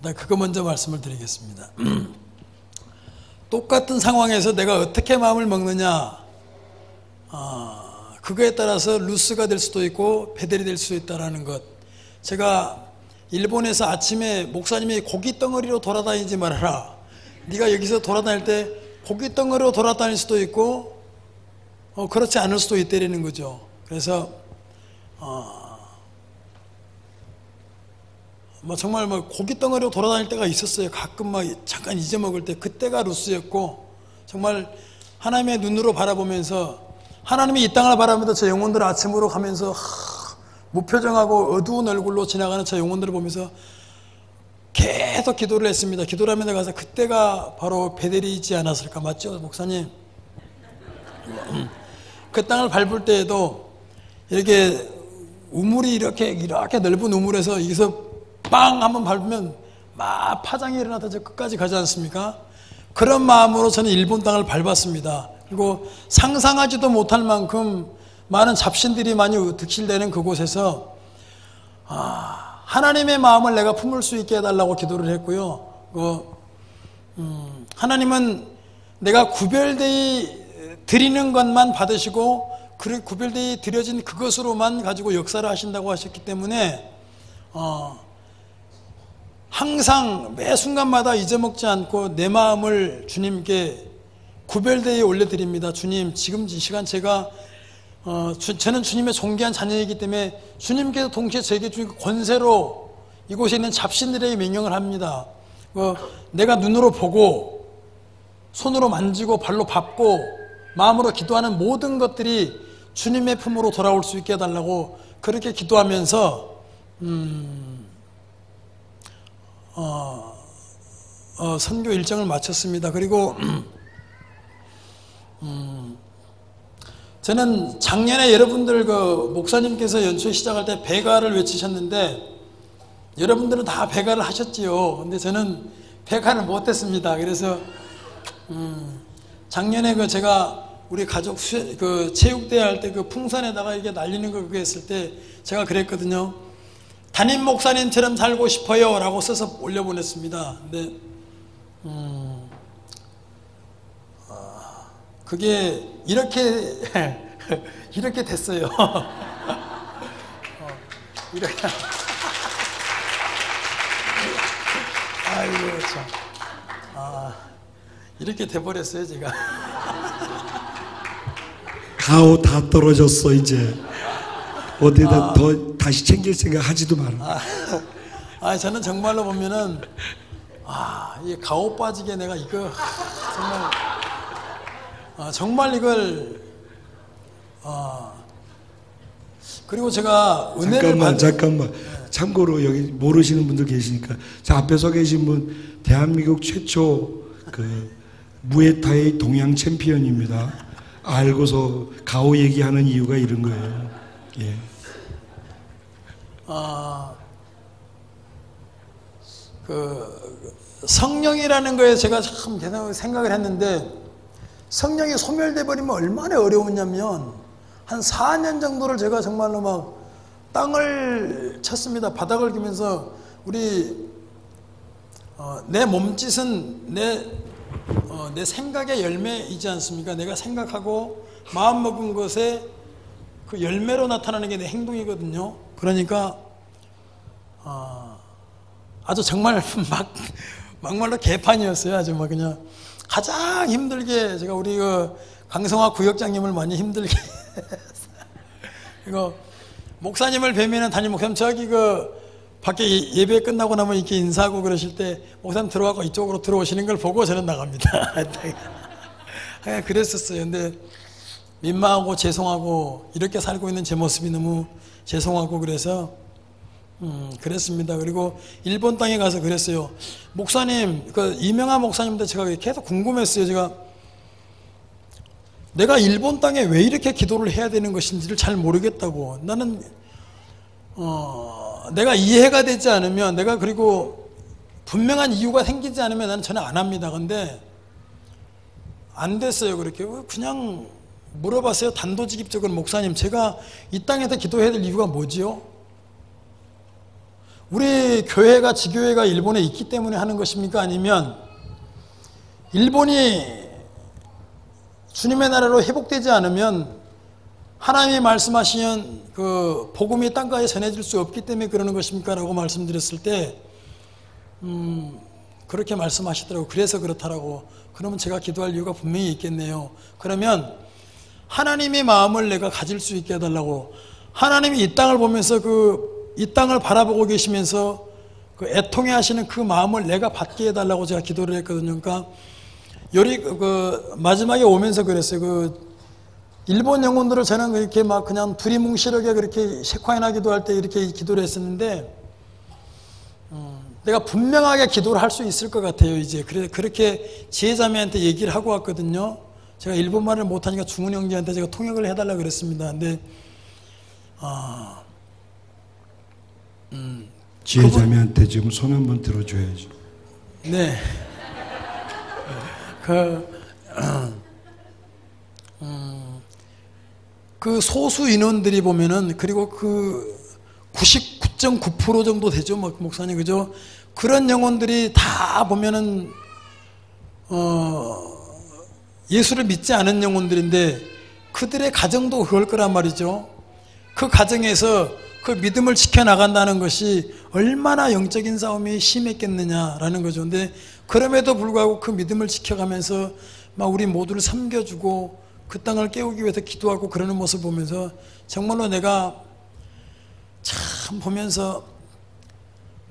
일단 그거 먼저 말씀을 드리겠습니다. 똑같은 상황에서 내가 어떻게 마음을 먹느냐, 그거에 따라서 루스가 될 수도 있고 베델이 될 수도 있다는 것. 제가 일본에서 아침에 목사님이 고기 덩어리로 돌아다니지 말아라, 네가 여기서 돌아다닐 때 고기 덩어리로 돌아다닐 수도 있고 그렇지 않을 수도 있다는 거죠. 그래서 정말 고기 덩어리로 돌아다닐 때가 있었어요. 가끔 잠깐 잊어먹을 때, 그때가 루스였고, 정말 하나님의 눈으로 바라보면서, 하나님이 이 땅을 바라보면서 저 영혼들을 아침으로 가면서 무표정하고 어두운 얼굴로 지나가는 저 영혼들을 보면서 계속 기도를 했습니다. 기도를 하면서 가서 그때가 바로 베델이지 않았을까. 맞죠, 목사님? 그 땅을 밟을 때에도 이렇게 우물이 이렇게 넓은 우물에서 여기서 빵 한번 밟으면 막 파장이 일어나서 저 끝까지 가지 않습니까? 그런 마음으로 저는 일본 땅을 밟았습니다. 그리고 상상하지도 못할 만큼 많은 잡신들이 많이 득실되는 그곳에서 하나님의 마음을 내가 품을 수 있게 해달라고 기도를 했고요. 하나님은 내가 구별되이 드리는 것만 받으시고 그 구별되이 드려진 그것으로만 가지고 역사를 하신다고 하셨기 때문에 항상 매 순간마다 잊어먹지 않고 내 마음을 주님께 구별되이 올려드립니다. 주님, 지금 이 시간 제가 저는 주님의 존귀한 자녀이기 때문에 주님께서 동시에 제게 주신 권세로 이곳에 있는 잡신들에게 명령을 합니다. 내가 눈으로 보고 손으로 만지고 발로 밟고 마음으로 기도하는 모든 것들이 주님의 품으로 돌아올 수 있게 해달라고 그렇게 기도하면서 선교 일정을 마쳤습니다. 그리고 저는 작년에 여러분들 목사님께서 연수 시작할 때 배가를 외치셨는데 여러분들은 다 배가를 하셨지요. 근데 저는 배가를 못했습니다. 그래서 작년에 제가 우리 가족 체육대회 할 때 그 풍선에다가 이게 날리는 거 그거 했을 때 제가 그랬거든요. 담임 목사님처럼 살고 싶어요 라고 써서 올려보냈습니다. 근데 그게 이렇게 이렇게 됐어요. 이렇게. 아이고 참. 이렇게 돼버렸어요 제가. 가오 다 떨어졌어 이제. 어디다 더 다시 챙길 생각 하지도 마라. 저는 정말로 보면은 이 가오 빠지게 내가 이거 정말 이걸 그리고 제가 은혜를 잠깐만. 참고로 여기 모르시는 분들 계시니까 자, 앞에 서 계신 분 대한민국 최초 무에타이 동양 챔피언입니다. 알고서 가오 얘기하는 이유가 이런 거예요. 예. 성령이라는 거에 제가 참 계속 생각을 했는데, 성령이 소멸돼 버리면 얼마나 어려웠냐면 한 4년 정도를 제가 정말로 막 땅을 쳤습니다. 바닥을 기면서 내 몸짓은 내 생각의 열매이지 않습니까? 내가 생각하고 마음 먹은 것에 그 열매로 나타나는 게 내 행동이거든요. 그러니까 아주 정말 막말로 개판이었어요. 아주 막 그냥 가장 힘들게 제가 우리 강성화 구역장님을 많이 힘들게 이거 목사님을 뵈면은 담임 목사님 저기 밖에 예배 끝나고 나면 이렇게 인사하고 그러실 때 목사님 들어가고 이쪽으로 들어오시는 걸 보고 저는 나갑니다. 그랬었어요. 근데 민망하고 죄송하고 이렇게 살고 있는 제 모습이 너무 죄송하고 그래서 그랬습니다. 그리고 일본 땅에 가서 그랬어요. 목사님, 이명하 목사님한테 제가 계속 궁금했어요. 제가 내가 일본 땅에 왜 이렇게 기도를 해야 되는 것인지를 잘 모르겠다고. 나는 내가 이해가 되지 않으면, 내가 그리고 분명한 이유가 생기지 않으면 나는 전혀 안 합니다. 근데 안 됐어요. 그렇게 그냥 물어봤어요. 단도직입적으로 목사님, 제가 이 땅에서 기도해야 될 이유가 뭐지요? 우리 교회가 지교회가 일본에 있기 때문에 하는 것입니까? 아니면 일본이 주님의 나라로 회복되지 않으면 하나님이 말씀하시는 그 복음이 땅가에 전해질 수 없기 때문에 그러는 것입니까? 라고 말씀드렸을 때 그렇게 말씀하시더라고요. 그래서 그렇다라고. 그러면 제가 기도할 이유가 분명히 있겠네요. 그러면 하나님의 마음을 내가 가질 수 있게 해달라고. 하나님이 이 땅을 보면서 이 땅을 바라보고 계시면서 그 애통해 하시는 그 마음을 내가 받게 해달라고 제가 기도를 했거든요. 그러니까 마지막에 오면서 그랬어요. 일본 영혼들을 저는 이렇게 막 그냥 두리뭉실하게 그렇게 셰콰이나 기도할 때 이렇게 기도를 했었는데, 내가 분명하게 기도를 할 수 있을 것 같아요, 이제. 그래서 그렇게 지혜자매한테 얘기를 하고 왔거든요. 제가 일본말을 못하니까 중훈 형제한테 제가 통역을 해달라고 그랬습니다. 근데, 지혜자매한테 지금 손 한번 들어줘야죠. 네. 그 소수 인원들이 보면은, 그리고 99.9% 정도 되죠, 목사님, 그죠? 그런 영혼들이 다 보면은, 예수를 믿지 않은 영혼들인데, 그들의 가정도 그럴 거란 말이죠. 그 가정에서 그 믿음을 지켜나간다는 것이 얼마나 영적인 싸움이 심했겠느냐라는 거죠. 근데 그럼에도 불구하고 그 믿음을 지켜가면서 막 우리 모두를 섬겨주고 그 땅을 깨우기 위해서 기도하고 그러는 모습을 보면서 정말로 내가 참 보면서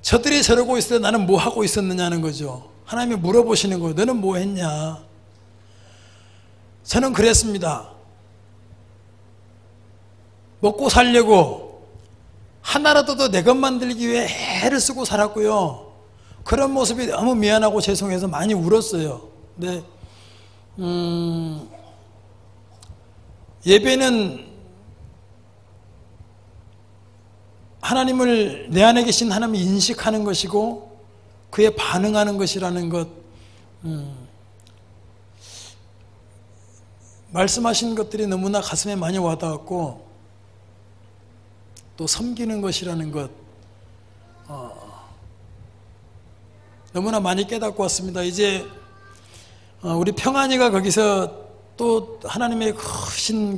저들이 저러고 있을 때 나는 뭐 하고 있었느냐는 거죠. 하나님이 물어보시는 거예요. 너는 뭐 했냐? 저는 그랬습니다. 먹고 살려고 하나라도 더 내 것 만들기 위해 애를 쓰고 살았고요. 그런 모습이 너무 미안하고 죄송해서 많이 울었어요. 근데 예배는 하나님을 내 안에 계신 하나님을 인식하는 것이고 그에 반응하는 것이라는 것, 말씀하신 것들이 너무나 가슴에 많이 와닿았고, 또 섬기는 것이라는 것, 너무나 많이 깨닫고 왔습니다. 이제 우리 평안이가 거기서 또 하나님의 크신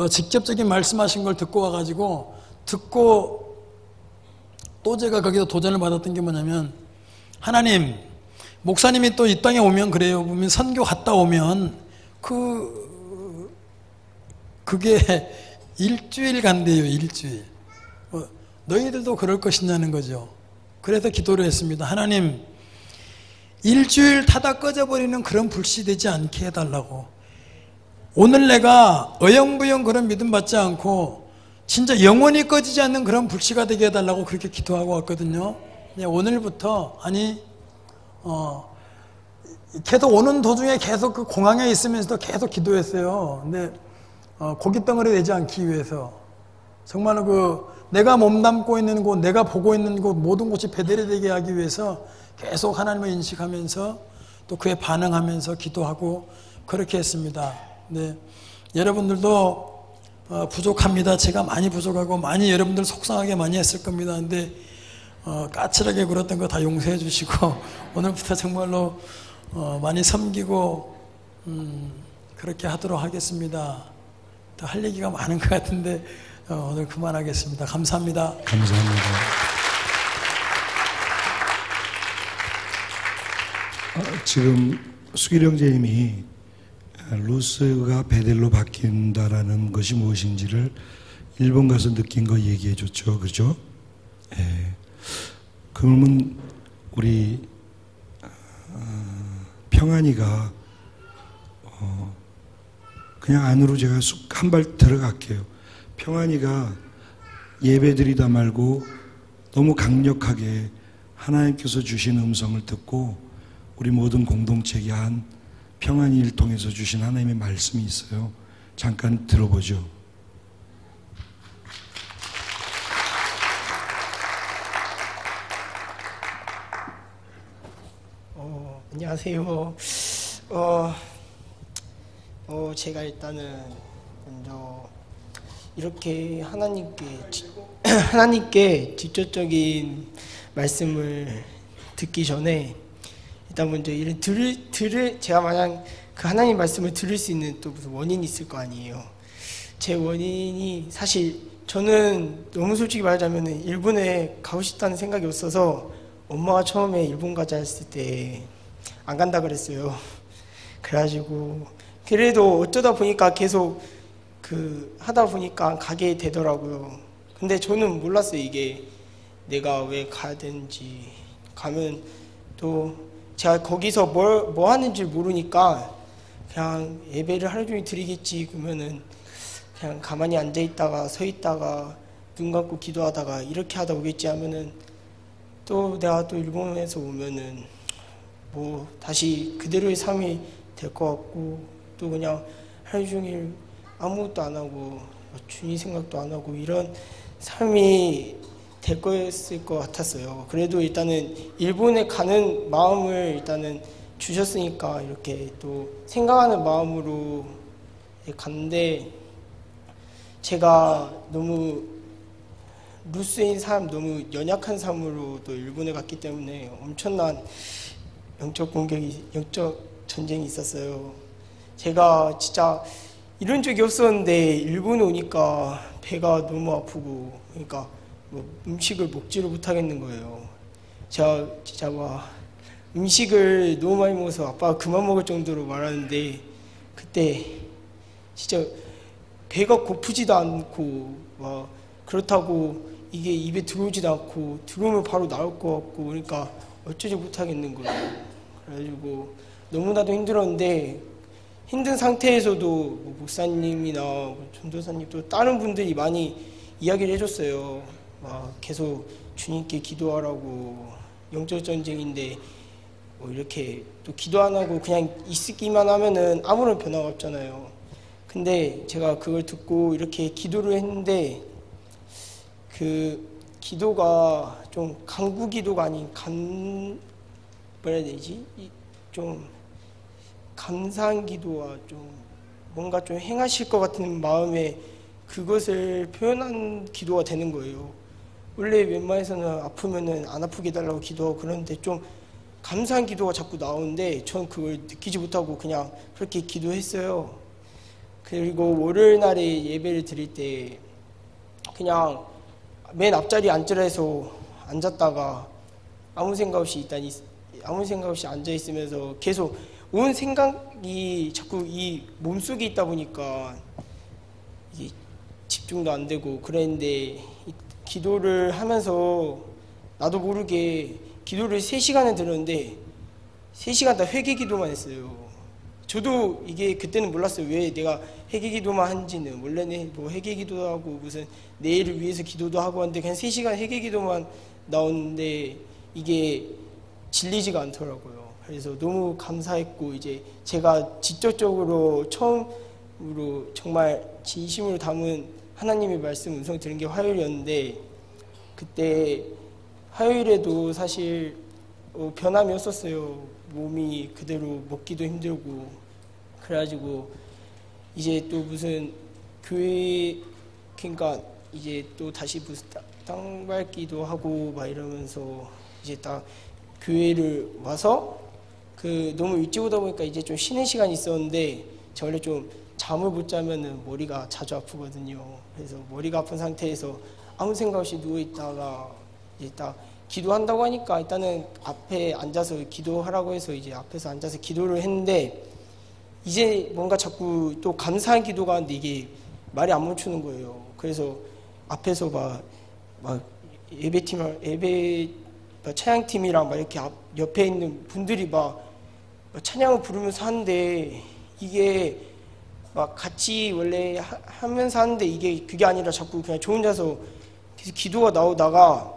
직접적인 말씀하신 걸 듣고 와가지고, 또 제가 거기서 도전을 받았던 게 뭐냐면, 하나님, 목사님이 또 이 땅에 오면 그래요. 보면 선교 갔다 오면 그게 일주일 간대요. 일주일. 너희들도 그럴 것이냐는 거죠. 그래서 기도를 했습니다. 하나님, 일주일 타다 꺼져버리는 그런 불씨 되지 않게 해달라고. 오늘 내가 어영부영 그런 믿음 받지 않고 진짜 영원히 꺼지지 않는 그런 불씨가 되게 해달라고 그렇게 기도하고 왔거든요. 오늘부터 계속 오는 도중에 계속 그 공항에 있으면서도 계속 기도했어요. 근데 고깃덩어리 되지 않기 위해서 정말로 내가 몸담고 있는 곳, 내가 보고 있는 곳 모든 곳이 베델이 되게 하기 위해서 계속 하나님을 인식하면서 또 그에 반응하면서 기도하고 그렇게 했습니다. 네, 여러분들도 부족합니다. 제가 많이 부족하고 많이 여러분들 속상하게 많이 했을 겁니다. 근데 까칠하게 굴었던 거 다 용서해 주시고 오늘부터 정말로 많이 섬기고 그렇게 하도록 하겠습니다. 더 할 얘기가 많은 것 같은데 오늘 그만하겠습니다. 감사합니다. 감사합니다. 지금 수길 형제님이 루스가 베델로 바뀐다라는 것이 무엇인지를 일본 가서 느낀 거 얘기해 줬죠. 그죠? 예. 그러면 우리 평안이가 그냥 안으로 제가 한 발 들어갈게요. 평안이가 예배드리다 말고 너무 강력하게 하나님께서 주신 음성을 듣고 우리 모든 공동체에 한 평안이를 통해서 주신 하나님의 말씀이 있어요. 잠깐 들어보죠. 안녕하세요. 제가 일단은 먼저 이렇게 하나님께 직접적인 말씀을 듣기 전에 일단 먼저 이런 제가 만약 그 하나님 말씀을 들을 수 있는 또 무슨 원인이 있을 거 아니에요. 제 원인이 사실 저는 너무 솔직히 말하자면 일본에 가고 싶다는 생각이 없어서 엄마가 처음에 일본 가자 했을 때 안 간다 그랬어요. 그래가지고 그래도 어쩌다 보니까 계속 하다 보니까 가게 되더라고요. 근데 저는 몰랐어요. 이게 내가 왜 가야 되는지. 가면 또 제가 거기서 뭐 하는지 모르니까 그냥 예배를 하루 종일 드리겠지. 그러면은 그냥 가만히 앉아 있다가 서 있다가 눈 감고 기도하다가 이렇게 하다 오겠지 하면은 또 내가 또 일본에서 오면은 뭐 다시 그대로의 삶이 될 것 같고 또 그냥 하루 종일 아무것도 안 하고 주님 생각도 안 하고 이런 삶이 될 거였을 것 같았어요. 그래도 일단은 일본에 가는 마음을 일단은 주셨으니까 이렇게 또 생각하는 마음으로 갔는데 제가 너무 루스인 삶, 너무 연약한 삶으로 또 일본에 갔기 때문에 엄청난 영적 공격이, 영적 전쟁이 있었어요. 제가 진짜 이런 적이 없었는데 일본에 오니까 배가 너무 아프고 그러니까 뭐 음식을 먹지를 못하겠는 거예요. 제가 진짜 막 음식을 너무 많이 먹어서 아빠가 그만 먹을 정도로 말하는데 그때 진짜 배가 고프지도 않고 막 그렇다고 이게 입에 들어오지도 않고 들어오면 바로 나올 것 같고 그러니까 어쩌지 못하겠는 거예요. 그래가지고 너무나도 힘들었는데 힘든 상태에서도 뭐 목사님이나 뭐 전도사님 또 다른 분들이 많이 이야기를 해줬어요. 막 계속 주님께 기도하라고 영적 전쟁인데 뭐 이렇게 또 기도 안 하고 그냥 있기만 하면은 아무런 변화가 없잖아요. 근데 제가 그걸 듣고 이렇게 기도를 했는데 그 기도가 좀 간구 기도가 아닌 뭐라 해야 되지? 좀 감사한 기도와 좀 뭔가 좀 행하실 것 같은 마음에 그것을 표현한 기도가 되는 거예요. 원래 웬만해서는 아프면은 안 아프게 해달라고 기도하고 그러는데 좀 감사한 기도가 자꾸 나오는데 전 그걸 느끼지 못하고 그냥 그렇게 기도했어요. 그리고 월요일 날에 예배를 드릴 때 그냥 맨 앞자리에 앉으라 해서 앉았다가 아무 생각 없이 앉아 있으면서 계속 온 생각이 자꾸 이 몸속에 있다 보니까 이게 집중도 안 되고 그랬는데 기도를 하면서 나도 모르게 기도를 3시간을 들었는데 3시간 다 회개 기도만 했어요. 저도 이게 그때는 몰랐어요. 왜 내가 회개 기도만 한지는. 원래는 뭐 회개 기도도 하고 무슨 내일을 위해서 기도도 하고 하는데 그냥 3시간 회개 기도만 나오는데 이게 질리지가 않더라고요. 그래서 너무 감사했고 이제 제가 직접적으로 처음으로 정말 진심으로 담은 하나님의 말씀 음성 들은 게 화요일이었는데 그때 화요일에도 사실 변함이 없었어요. 몸이 그대로 먹기도 힘들고 그래가지고 이제 또 무슨 교회 그러니까 이제 또 다시 무슨 땅 밟기도 하고 막 이러면서 이제 딱 교회를 와서 너무 일찍 오다 보니까 이제 좀 쉬는 시간이 있었는데 제가 원래 좀 잠을 못 자면은 머리가 자주 아프거든요. 그래서 머리가 아픈 상태에서 아무 생각 없이 누워 있다가 이제 딱 기도한다고 하니까 일단은 앞에 앉아서 기도하라고 해서 이제 앞에서 앉아서 기도를 했는데 이제 뭔가 자꾸 또 감사한 기도가 하는데 이게 말이 안 멈추는 거예요. 그래서 앞에서 막 예배 찬양팀이랑 막 이렇게 옆에 있는 분들이 막 찬양을 부르면서 하는데 이게 막 같이 원래 하면서 하는데 이게 그게 아니라 자꾸 그냥 저 혼자서 계속 기도가 나오다가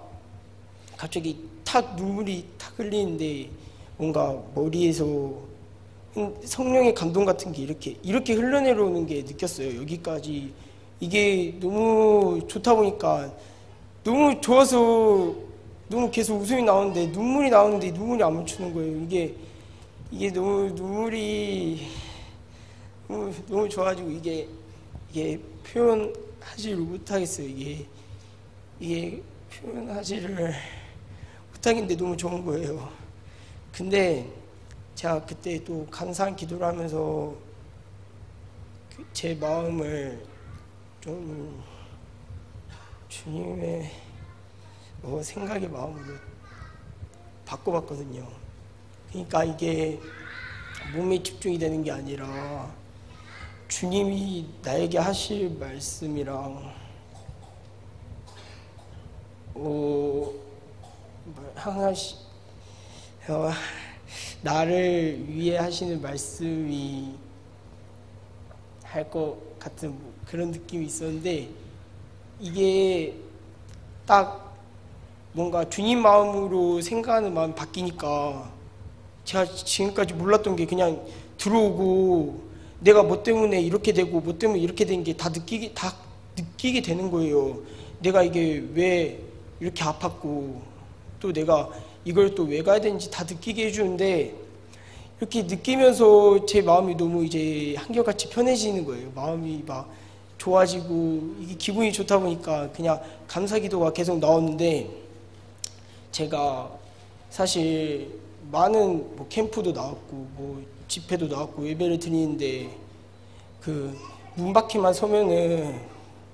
갑자기 탁 눈물이 탁 흘리는데 뭔가 머리에서 성령의 감동 같은 게 이렇게 흘러내려오는 게 느꼈어요. 여기까지 이게 너무 좋다 보니까 너무 좋아서 너무 계속 웃음이 나오는데 눈물이 나오는데 눈물이 안 멈추는 거예요. 이게 너무 눈물이 너무 좋아가지고 이게 표현하지를 못하겠어요. 이게 표현하지를 못하겠는데 너무 좋은 거예요. 근데 제가 그때 또 감사한 기도를 하면서 제 마음을 좀 주님의 생각의 마음으로 바꿔봤거든요. 그러니까 이게 몸에 집중이 되는 게 아니라 주님이 나에게 하실 말씀이랑 나를 위해 하시는 말씀이 할 것 같은 그런 느낌이 있었는데, 이게 딱 뭔가 주님 마음으로 생각하는 마음이 바뀌니까 제가 지금까지 몰랐던 게 그냥 들어오고 내가 뭐 때문에 이렇게 되고 뭐 때문에 이렇게 된 게 다 느끼게 되는 거예요. 내가 이게 왜 이렇게 아팠고 또 내가 이걸 또 왜 가야 되는지 다 느끼게 해주는데, 이렇게 느끼면서 제 마음이 너무 이제 한결같이 편해지는 거예요. 마음이 막 좋아지고 이게 기분이 좋다 보니까 그냥 감사 기도가 계속 나오는데, 제가 사실 많은 뭐 캠프도 나왔고 뭐 집회도 나왔고 예배를 드리는데 그 문 밖에만 서면은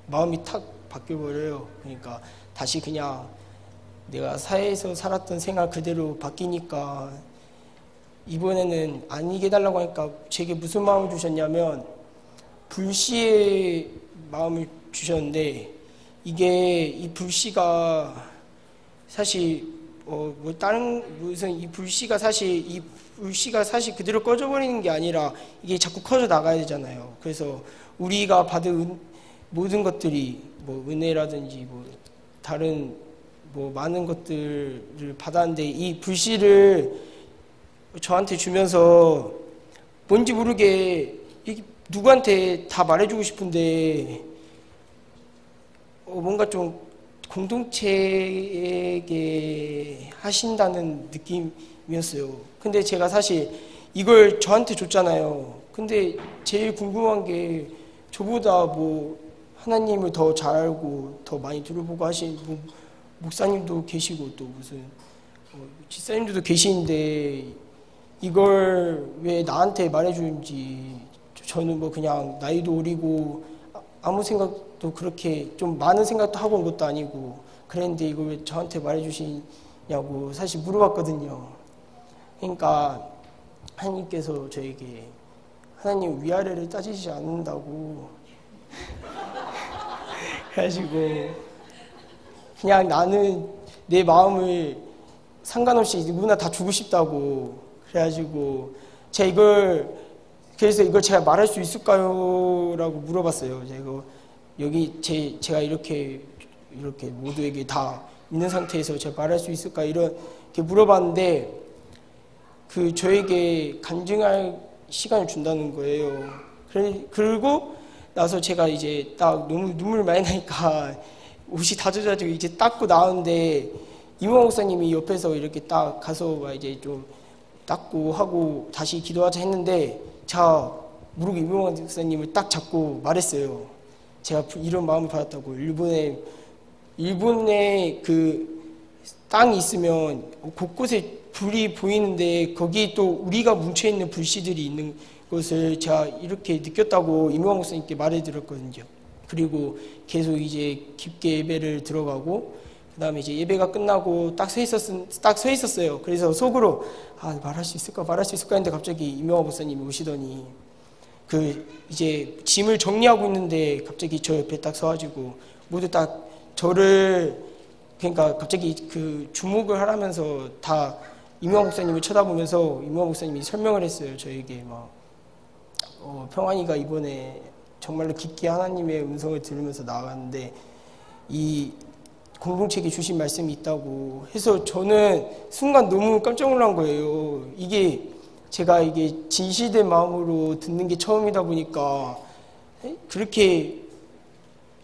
마음이 탁 바뀌어버려요. 그러니까 다시 그냥 내가 사회에서 살았던 생활 그대로 바뀌니까, 이번에는 아니게 해달라고 하니까 제게 무슨 마음을 주셨냐면 불씨의 마음을 주셨는데, 이게 이 불씨가 사실 뭐 다른 무슨 이 불씨가 사실 그대로 꺼져버리는 게 아니라 이게 자꾸 커져 나가야 되잖아요. 그래서 우리가 받은 모든 것들이 뭐 은혜라든지 뭐 다른 뭐 많은 것들을 받았는데, 이 불씨를 저한테 주면서 뭔지 모르게 누구한테 다 말해주고 싶은데 뭔가 좀 공동체에게 하신다는 느낌이었어요. 근데 제가 사실 이걸 저한테 줬잖아요. 근데 제일 궁금한 게 저보다 뭐 하나님을 더 잘 알고 더 많이 들어보고 하신 목사님도 계시고 또 무슨 집사님들도 계시는데 이걸 왜 나한테 말해주는지, 저는 뭐 그냥 나이도 어리고 아무 생각도 그렇게 좀 많은 생각도 하고 온 것도 아니고 그랬는데 이걸 왜 저한테 말해주시냐고 사실 물어봤거든요. 그러니까 하나님께서 저에게 하나님 위아래를 따지지 않는다고 그래가지고 그냥 나는 내 마음을 상관없이 누구나 다 주고 싶다고, 그래가지고 그래서 이걸 제가 말할 수 있을까요? 라고 물어봤어요. 제가 이렇게 모두에게 다 있는 상태에서 제가 말할 수 있을까? 이렇게 물어봤는데, 저에게 간증할 시간을 준다는 거예요. 그리고 나서 제가 이제 딱 너무 눈물 많이 나니까 옷이 다 젖어가지고 이제 닦고 나오는데, 이모 목사님이 옆에서 이렇게 딱 가서 이제 좀 닦고 하고 다시 기도하자 했는데, 제가 모르게 이모 목사님을 딱 잡고 말했어요. 제가 이런 마음을 받았다고. 일본에 그 땅이 있으면 곳곳에 불이 보이는데 거기 또 우리가 뭉쳐있는 불씨들이 있는 것을 제가 이렇게 느꼈다고 이모 목사님께 말해드렸거든요. 그리고 계속 이제 깊게 예배를 들어가고, 그 다음에 이제 예배가 끝나고 딱 서 있었어요. 그래서 속으로 말할 수 있을까 했는데 갑자기 이명화 목사님이 오시더니 이제 짐을 정리하고 있는데 갑자기 저 옆에 딱 서가지고 모두 딱 저를, 그러니까 갑자기 주목을 하라면서 다 이명화 목사님을 쳐다보면서 이명화 목사님이 설명을 했어요. 저에게 평안이가 이번에 정말로 깊게 하나님의 음성을 들으면서 나아갔는데 이 공동체에게 주신 말씀이 있다고 해서 저는 순간 너무 깜짝 놀란 거예요. 제가 진실된 마음으로 듣는 게 처음이다 보니까 그렇게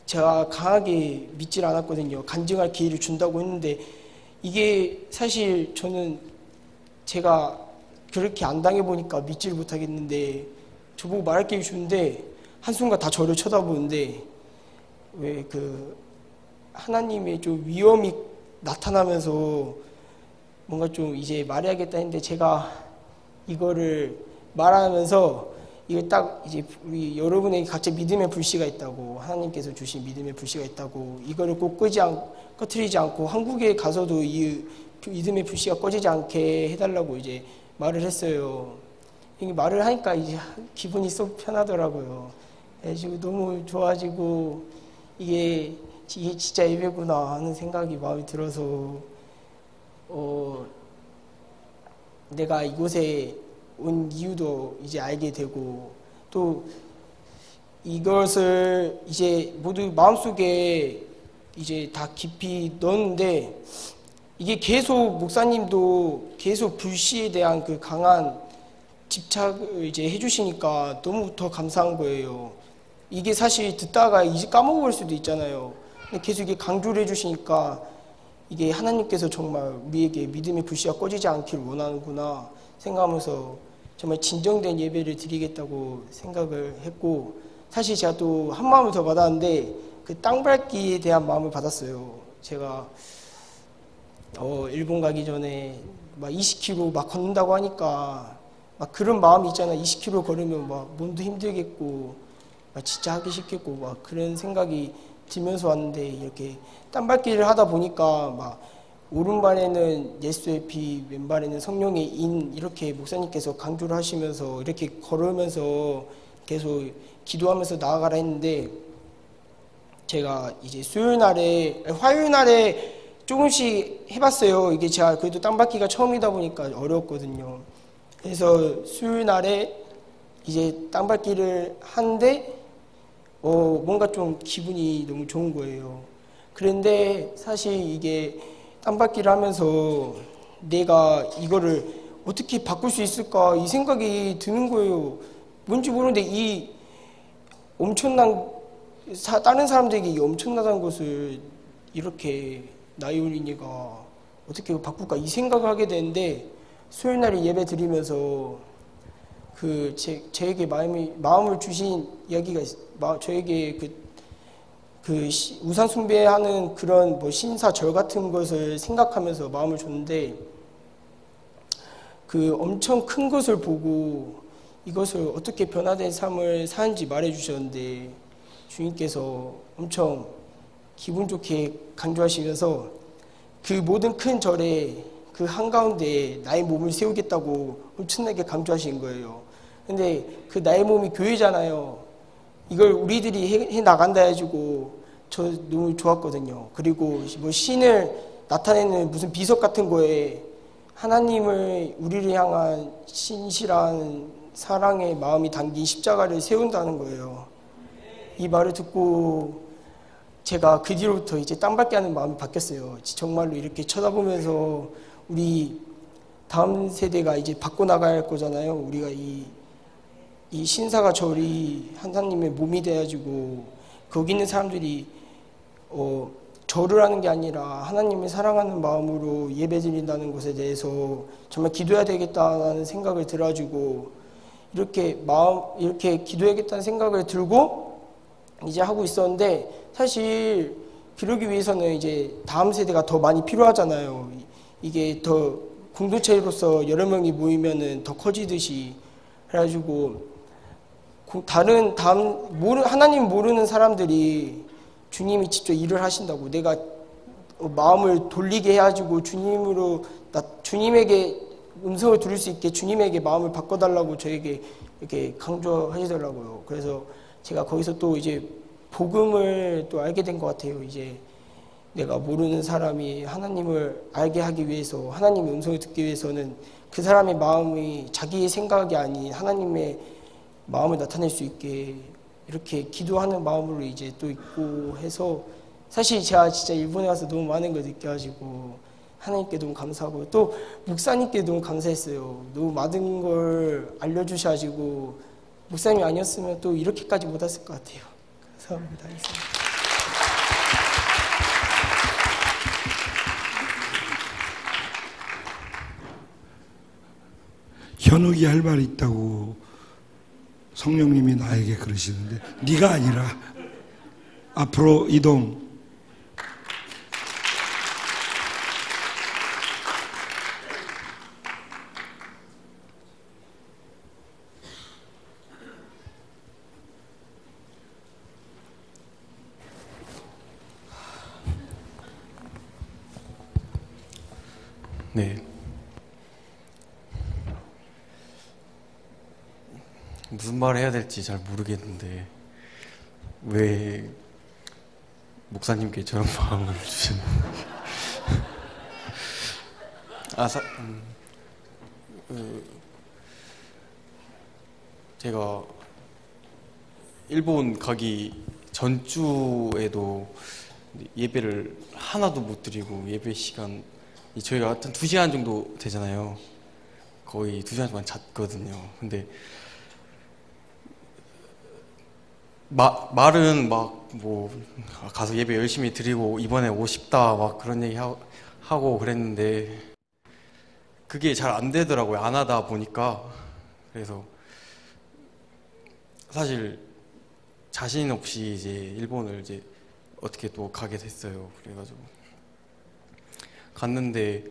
제가 강하게 믿질 않았거든요. 간증할 기회를 준다고 했는데, 이게 사실 저는 제가 그렇게 안 당해보니까 믿지를 못하겠는데, 저보고 말할 기회 주는데 한순간 다 저를 쳐다보는데, 왜 그 하나님의 좀 위험이 나타나면서 뭔가 좀 이제 말해야겠다 했는데 제가 이거를 말하면서 이거 딱 이제 우리 여러분에게 각자 믿음의 불씨가 있다고, 하나님께서 주신 믿음의 불씨가 있다고, 이거를 꼭 꺼트리지 않고 한국에 가서도 이 믿음의 불씨가 꺼지지 않게 해달라고 이제 말을 했어요. 이게 말을 하니까 이제 기분이 쏙 편하더라고요. 지금 너무 좋아지고 이게 진짜 예배구나 하는 생각이 마음에 들어서 내가 이곳에 온 이유도 이제 알게 되고, 또 이것을 이제 모두 마음속에 이제 다 깊이 넣었는데, 이게 계속 목사님도 계속 불씨에 대한 그 강한 집착을 이제 해주시니까 너무 더 감사한 거예요. 이게 사실 듣다가 이제 까먹을 수도 있잖아요. 근데 계속 이게 강조를 해주시니까 이게 하나님께서 정말 우리에게 믿음의 불씨가 꺼지지 않기를 원하는구나 생각하면서 정말 진정된 예배를 드리겠다고 생각을 했고, 사실 제가 또 한 마음을 더 받았는데 그 땅밟기에 대한 마음을 받았어요. 제가 일본 가기 전에 막 20km 막 걷는다고 하니까 막 그런 마음이 있잖아. 20km 걸으면 막 몸도 힘들겠고 막 진짜 하기 싫겠고 막 그런 생각이 들면서 왔는데, 이렇게 땅밟기를 하다 보니까 막 오른발에는 예수의 피, 왼발에는 성령의 인, 이렇게 목사님께서 강조를 하시면서 이렇게 걸으면서 계속 기도하면서 나아가라 했는데, 제가 이제 화요일 날에 조금씩 해봤어요. 이게 제가 그래도 땅밟기가 처음이다 보니까 어려웠거든요. 그래서 수요일 날에 이제 땅밟기를 하는데 뭔가 좀 기분이 너무 좋은 거예요. 그런데 사실 이게 땅밟기를 하면서 내가 이거를 어떻게 바꿀 수 있을까 이 생각이 드는 거예요. 뭔지 모르는데 이 엄청난 다른 사람들에게 이 엄청나다는 것을 이렇게 나이 어린이가 어떻게 바꿀까 이 생각을 하게 되는데, 수요일 날에 예배 드리면서 저에게 마음을 주신 이야기가 저에게 우상 숭배하는 그런 뭐 신사절 같은 것을 생각하면서 마음을 줬는데, 그 엄청 큰 것을 보고 이것을 어떻게 변화된 삶을 사는지 말해주셨는데, 주님께서 엄청 기분 좋게 강조하시면서 그 모든 큰 절에 그 한가운데 나의 몸을 세우겠다고 엄청나게 강조하신 거예요. 근데 그 나의 몸이 교회잖아요. 이걸 우리들이 해 나간다 해가지고 저 너무 좋았거든요. 그리고 뭐 신을 나타내는 무슨 비석 같은 거에 하나님을 우리를 향한 신실한 사랑의 마음이 담긴 십자가를 세운다는 거예요. 이 말을 듣고 제가 그 뒤로부터 이제 땅밟기 하는 마음이 바뀌었어요. 정말로 이렇게 쳐다보면서 우리 다음 세대가 이제 바꿔나갈 거잖아요. 우리가 이 신사가 절이 하나님의 몸이 돼가지고 거기 있는 사람들이 절을 하는 게 아니라 하나님을 사랑하는 마음으로 예배드린다는 것에 대해서 정말 기도해야 되겠다는 생각을 들어가지고 이렇게 기도해야겠다는 생각을 들고 이제 하고 있었는데, 사실 그러기 위해서는 이제 다음 세대가 더 많이 필요하잖아요. 이게 더 공동체로서 여러 명이 모이면은 더 커지듯이. 그래가지고 하나님 모르는 사람들이 주님이 직접 일을 하신다고, 내가 마음을 돌리게 해가지고 주님에게 음성을 들을 수 있게 주님에게 마음을 바꿔달라고 저에게 이렇게 강조하시더라고요. 그래서 제가 거기서 또 이제 복음을 또 알게 된 것 같아요. 이제 내가 모르는 사람이 하나님을 알게 하기 위해서, 하나님의 음성을 듣기 위해서는 그 사람의 마음이 자기의 생각이 아닌 하나님의 마음을 나타낼 수 있게 이렇게 기도하는 마음으로 이제 또 있고 해서, 사실 제가 진짜 일본에 와서 너무 많은 걸 느껴가지고 하나님께 너무 감사하고 또 목사님께 너무 감사했어요. 너무 많은 걸 알려주셔가지고 목사님이 아니었으면 또 이렇게까지 못했을 것 같아요. 감사합니다. 현욱이 할 말이 있다고 성령님이 나에게 그러시는데, 네가 아니라 앞으로 이동. 네. 무슨 말을 해야 될지 잘 모르겠는데 왜 목사님께 저런 마음을 주시는 제가 일본 가기 전주에도 예배를 하나도 못 드리고 예배 시간 저희가 한 2시간 정도 되잖아요. 거의 2시간 동안 잤거든요. 근데 말은 막 뭐 가서 예배 열심히 드리고 이번에 오고 싶다 막 그런 얘기 하고 그랬는데 그게 잘 안 되더라고요. 안 하다 보니까. 그래서 사실 자신 없이 이제 일본을 이제 어떻게 또 가게 됐어요. 그래가지고 갔는데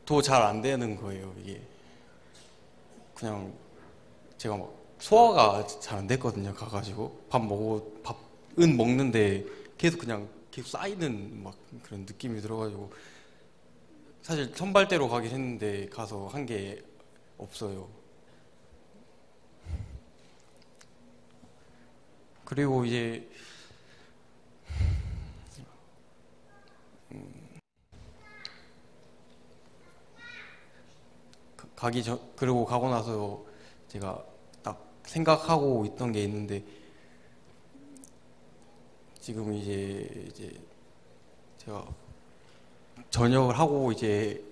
더 잘 안 되는 거예요. 이게 그냥 제가 막 소화가 잘 안 됐거든요. 가가지고 밥은 먹는데 계속 쌓이는 막 그런 느낌이 들어가지고 사실 선발대로 가긴 했는데 가서 한 게 없어요. 그리고 이제 그리고 가고 나서 제가 딱 생각하고 있던 게 있는데 지금 이제 제가 전역을 하고 이제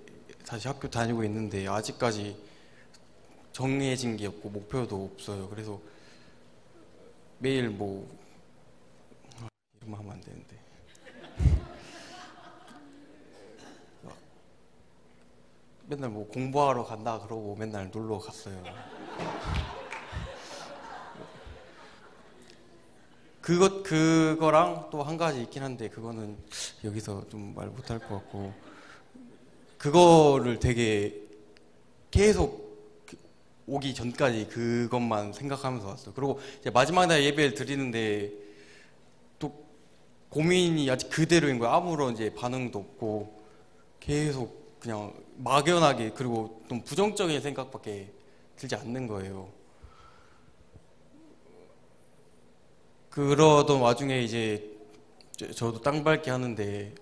다시 학교 다니고 있는데 아직까지 정해진 게 없고 목표도 없어요. 그래서 매일 이러면 하면 안 되는데 맨날 공부하러 간다 그러고 맨날 놀러 갔어요. 그거랑 또 한 가지 있긴 한데 그거는 여기서 좀 말 못할 것 같고 그거를 되게 계속 오기 전까지 그것만 생각하면서 왔어요. 그리고 이제 마지막 날 예배를 드리는데 또 고민이 아직 그대로인 거예요. 아무런 이제 반응도 없고 계속 그냥 막연하게 그리고 좀 부정적인 생각밖에 들지 않는 거예요. 그러던 와중에 이제 저도 땅 밟기 하는데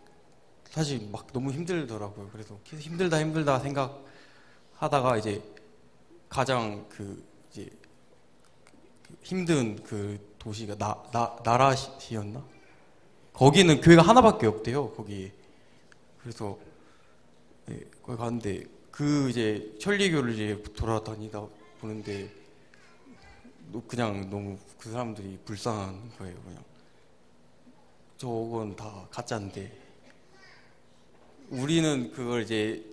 사실 막 너무 힘들더라고요. 그래서 계속 힘들다 생각하다가 이제 가장 이제 힘든 그 도시가 나라시였나? 거기는 교회가 하나밖에 없대요. 거기. 그래서 거기 갔는데 이제 천리교를 이제 돌아다니다 보는데 그냥 너무 그 사람들이 불쌍한 거예요. 그냥 저건 다 가짜인데 우리는 그걸 이제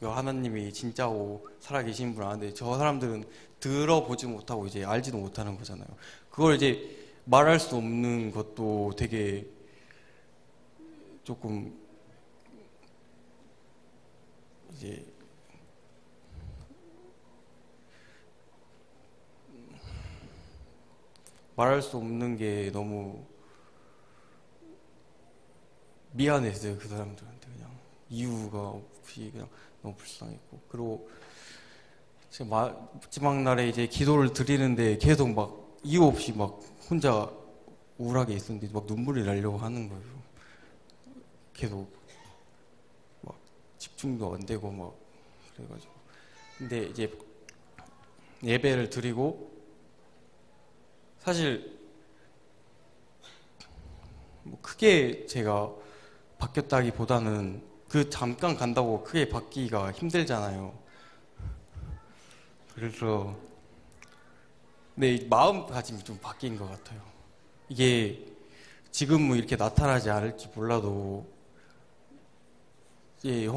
하나님이 진짜고 살아계신 분 아는데 저 사람들은 들어보지 못하고 이제 알지도 못하는 거잖아요. 그걸 이제 말할 수 없는 것도 되게 조금 이제 말할 수 없는 게 너무 미안했어요. 그 사람들한테 그냥 이유가 없이 그냥 너무 불쌍했고 그리고 제가 마지막 날에 이제 기도를 드리는데 계속 막 이유 없이 막 혼자 우울하게 있었는데 막 눈물이 나려고 하는 거예요. 계속 막 집중도 안 되고 막 그래가지고 근데 이제 예배를 드리고 사실 크게 제가 바뀌었다기보다는 그 잠깐 간다고 크게 바뀌기가 힘들잖아요. 그래서 내 마음가짐이 좀 바뀐 것 같아요. 이게 지금은 이렇게 나타나지 않을지 몰라도 이제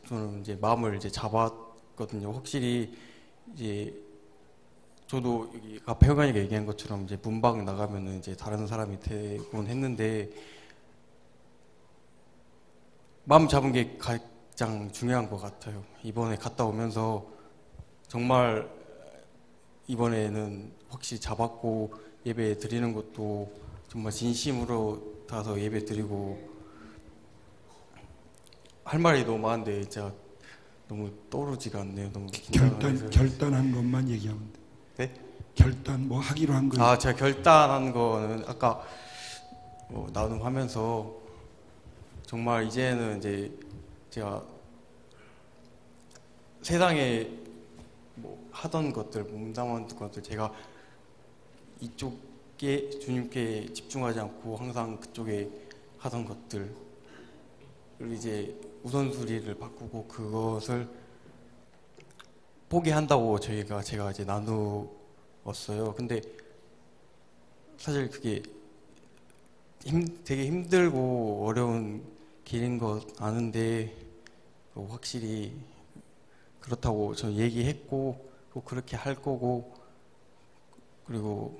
저는 이제 마음을 이제 잡았거든요. 확실히 이제 저도 여기 아까 회관이가 얘기한 것처럼 이제 문방 나가면은 이제 다른 사람이 되곤 했는데 마음 잡은 게 가장 중요한 것 같아요. 이번에 갔다 오면서 정말 이번에는 확실히 잡았고 예배 드리는 것도 정말 진심으로 다서 예배 드리고 할 말이 너무 많은데 진짜 너무 떠오르지가 않네요. 너무 결단한 것만 얘기하면 돼. 네? 결단 뭐 하기로 한 거. 아, 제가 결단한 거는 아까 나눔하면서 정말 이제는 이제 제가 세상에 뭐 하던 것들, 몸담았던 것들 제가 이쪽에 주님께 집중하지 않고 항상 그쪽에 하던 것들을 이제 우선순위를 바꾸고 그것을 포기한다고 제가 이제 나누었어요. 근데 사실 그게 되게 힘들고 어려운 길인 것 아는데 확실히 그렇다고 저는 얘기했고 또 그렇게 할 거고 그리고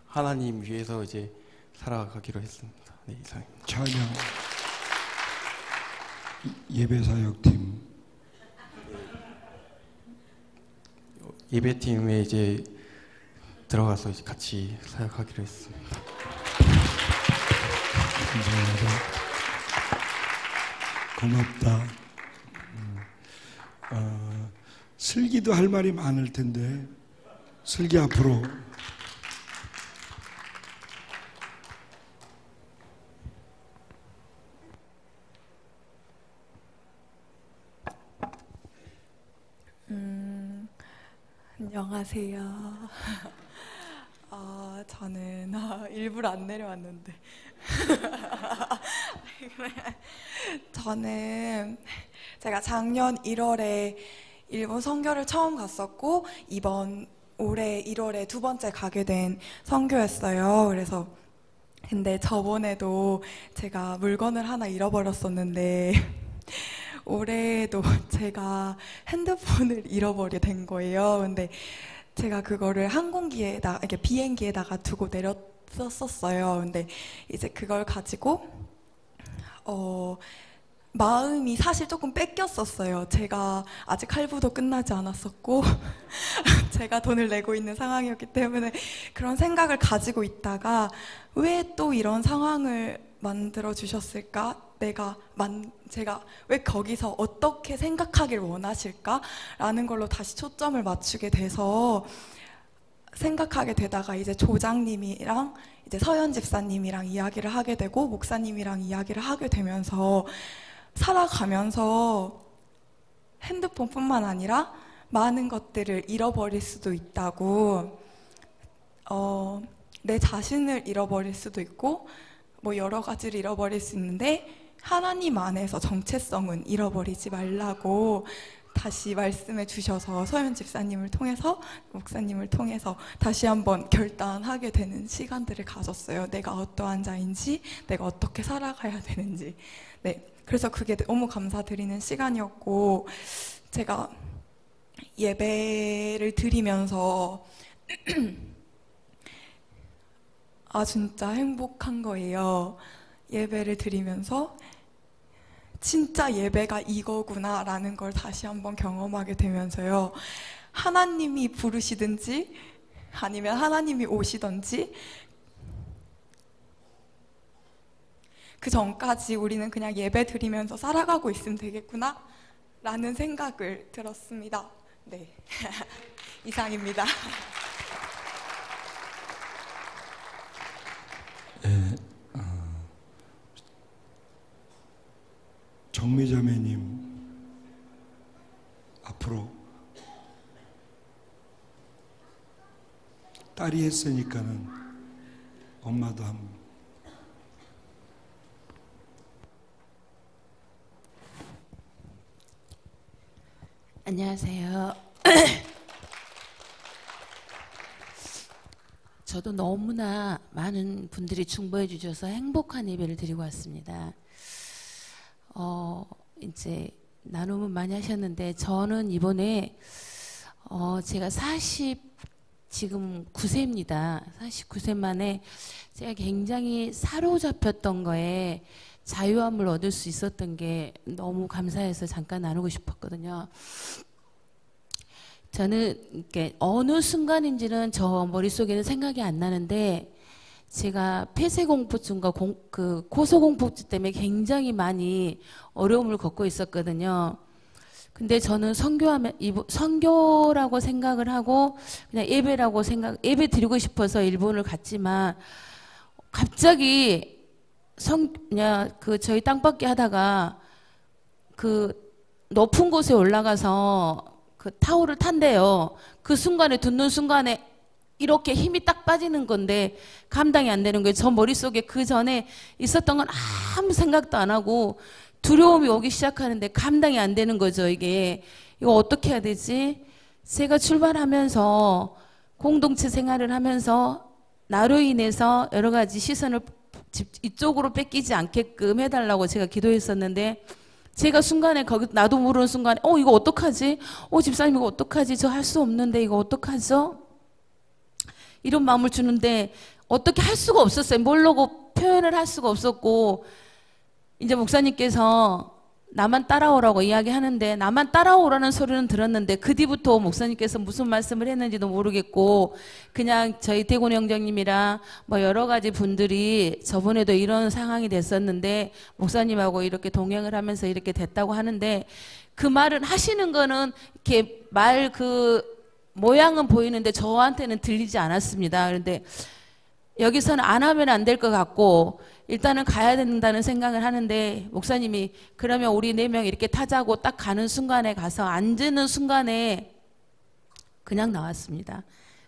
하나님 위해서 이제 살아가기로 했습니다. 네, 이상입니다. 찬양 예배사역팀 예배팀에 이제 들어가서 이제 같이 사역하기로 했습니다. 감사합니다. 고맙다. 슬기도 할 말이 많을 텐데 슬기 앞으로. 안녕하세요. 저는 일부러 안 내려왔는데 저는 제가 작년 1월에 일본 선교를 처음 갔었고 이번 올해 1월에 두 번째 가게 된 선교였어요. 그래서 근데 저번에도 제가 물건을 하나 잃어버렸었는데 올해도 제가 핸드폰을 잃어버리게 된 거예요. 근데 제가 그거를 항공기에다, 이렇게 비행기에다가 두고 내렸었어요. 근데 이제 그걸 가지고, 마음이 사실 조금 뺏겼었어요. 제가 아직 할부도 끝나지 않았었고, 제가 돈을 내고 있는 상황이었기 때문에 그런 생각을 가지고 있다가 왜 또 이런 상황을 만들어 주셨을까? 제가 왜 거기서 어떻게 생각하길 원하실까? 라는 걸로 다시 초점을 맞추게 돼서 생각하게 되다가 이제 조장님이랑 이제 서현 집사님이랑 이야기를 하게 되고 목사님이랑 이야기를 하게 되면서 살아가면서 핸드폰뿐만 아니라 많은 것들을 잃어버릴 수도 있다고, 내 자신을 잃어버릴 수도 있고 뭐 여러 가지를 잃어버릴 수 있는데 하나님 안에서 정체성은 잃어버리지 말라고 다시 말씀해 주셔서 서현 집사님을 통해서 목사님을 통해서 다시 한번 결단하게 되는 시간들을 가졌어요. 내가 어떠한 자인지, 내가 어떻게 살아가야 되는지. 네, 그래서 그게 너무 감사드리는 시간이었고, 제가 예배를 드리면서 진짜 행복한 거예요. 예배를 드리면서 진짜 예배가 이거구나 라는 걸 다시 한번 경험하게 되면서요. 하나님이 부르시든지 아니면 하나님이 오시든지 그 전까지 우리는 그냥 예배 드리면서 살아가고 있으면 되겠구나 라는 생각을 들었습니다. 네, 이상입니다. 정미자매님 앞으로 딸이 했으니까는 엄마도 한번. 안녕하세요. 저도 너무나 많은 분들이 중보해 주셔서 행복한 예배를 드리고 왔습니다. 이제 나눔은 많이 하셨는데 저는 이번에 제가 지금 9세입니다. 49세 만에 제가 굉장히 사로잡혔던 거에 자유함을 얻을 수 있었던 게 너무 감사해서 잠깐 나누고 싶었거든요. 저는 이렇게 어느 순간인지는 저 머릿속에는 생각이 안 나는데 제가 폐쇄공포증과 고소공포증 때문에 굉장히 많이 어려움을 겪고 있었거든요. 근데 저는 선교라고 생각을 하고 그냥 예배 드리고 싶어서 일본을 갔지만 갑자기 저희 땅밟기 하다가 그 높은 곳에 올라가서 그 타오를 탄대요. 그 순간에 듣는 순간에 이렇게 힘이 딱 빠지는 건데 감당이 안 되는 거예요. 저 머릿속에 그 전에 있었던 건 아무 생각도 안 하고 두려움이 오기 시작하는데 감당이 안 되는 거죠. 이거 어떻게 해야 되지? 제가 출발하면서 공동체 생활을 하면서 나로 인해서 여러 가지 시선을 이쪽으로 뺏기지 않게끔 해달라고 제가 기도했었는데 제가 순간에 거기 나도 모르는 순간에 이거 어떡하지? 집사님 이거 어떡하지? 저 할 수 없는데 이거 어떡하죠? 이런 마음을 주는데 어떻게 할 수가 없었어요. 모르고 표현을 할 수가 없었고 이제 목사님께서 나만 따라오라고 이야기하는데 나만 따라오라는 소리는 들었는데 그 뒤부터 목사님께서 무슨 말씀을 했는지도 모르겠고 그냥 저희 대곤 형제님이랑 뭐 여러 가지 분들이 저번에도 이런 상황이 됐었는데 목사님하고 이렇게 동행을 하면서 이렇게 됐다고 하는데 그 말은 하시는 거는 이렇게 모양은 보이는데 저한테는 들리지 않았습니다. 그런데 여기서는 안 하면 안 될 것 같고 일단은 가야 된다는 생각을 하는데 목사님이 그러면 우리 4명 이렇게 타자고 딱 가는 순간에 가서 앉는 순간에 그냥 나왔습니다.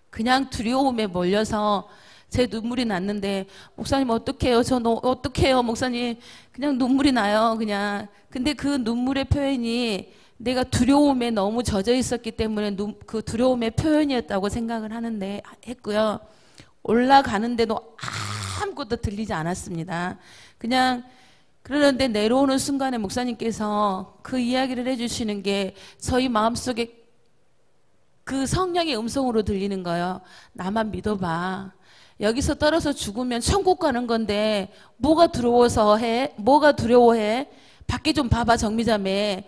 그냥 두려움에 몰려서 제 눈물이 났는데 목사님 어떡해요? 어떡해요? 목사님 그냥 눈물이 나요. 그냥. 근데 그 눈물의 표현이 내가 두려움에 너무 젖어 있었기 때문에 그 두려움의 표현이었다고 생각을 했고요. 올라가는데도 아무것도 들리지 않았습니다. 그냥 그러는데 내려오는 순간에 목사님께서 그 이야기를 해주시는 게 저희 마음속에 그 성령의 음성으로 들리는 거예요. 나만 믿어봐. 여기서 떨어져 죽으면 천국 가는 건데 뭐가 두려워해? 밖에 좀 봐봐. 정미자매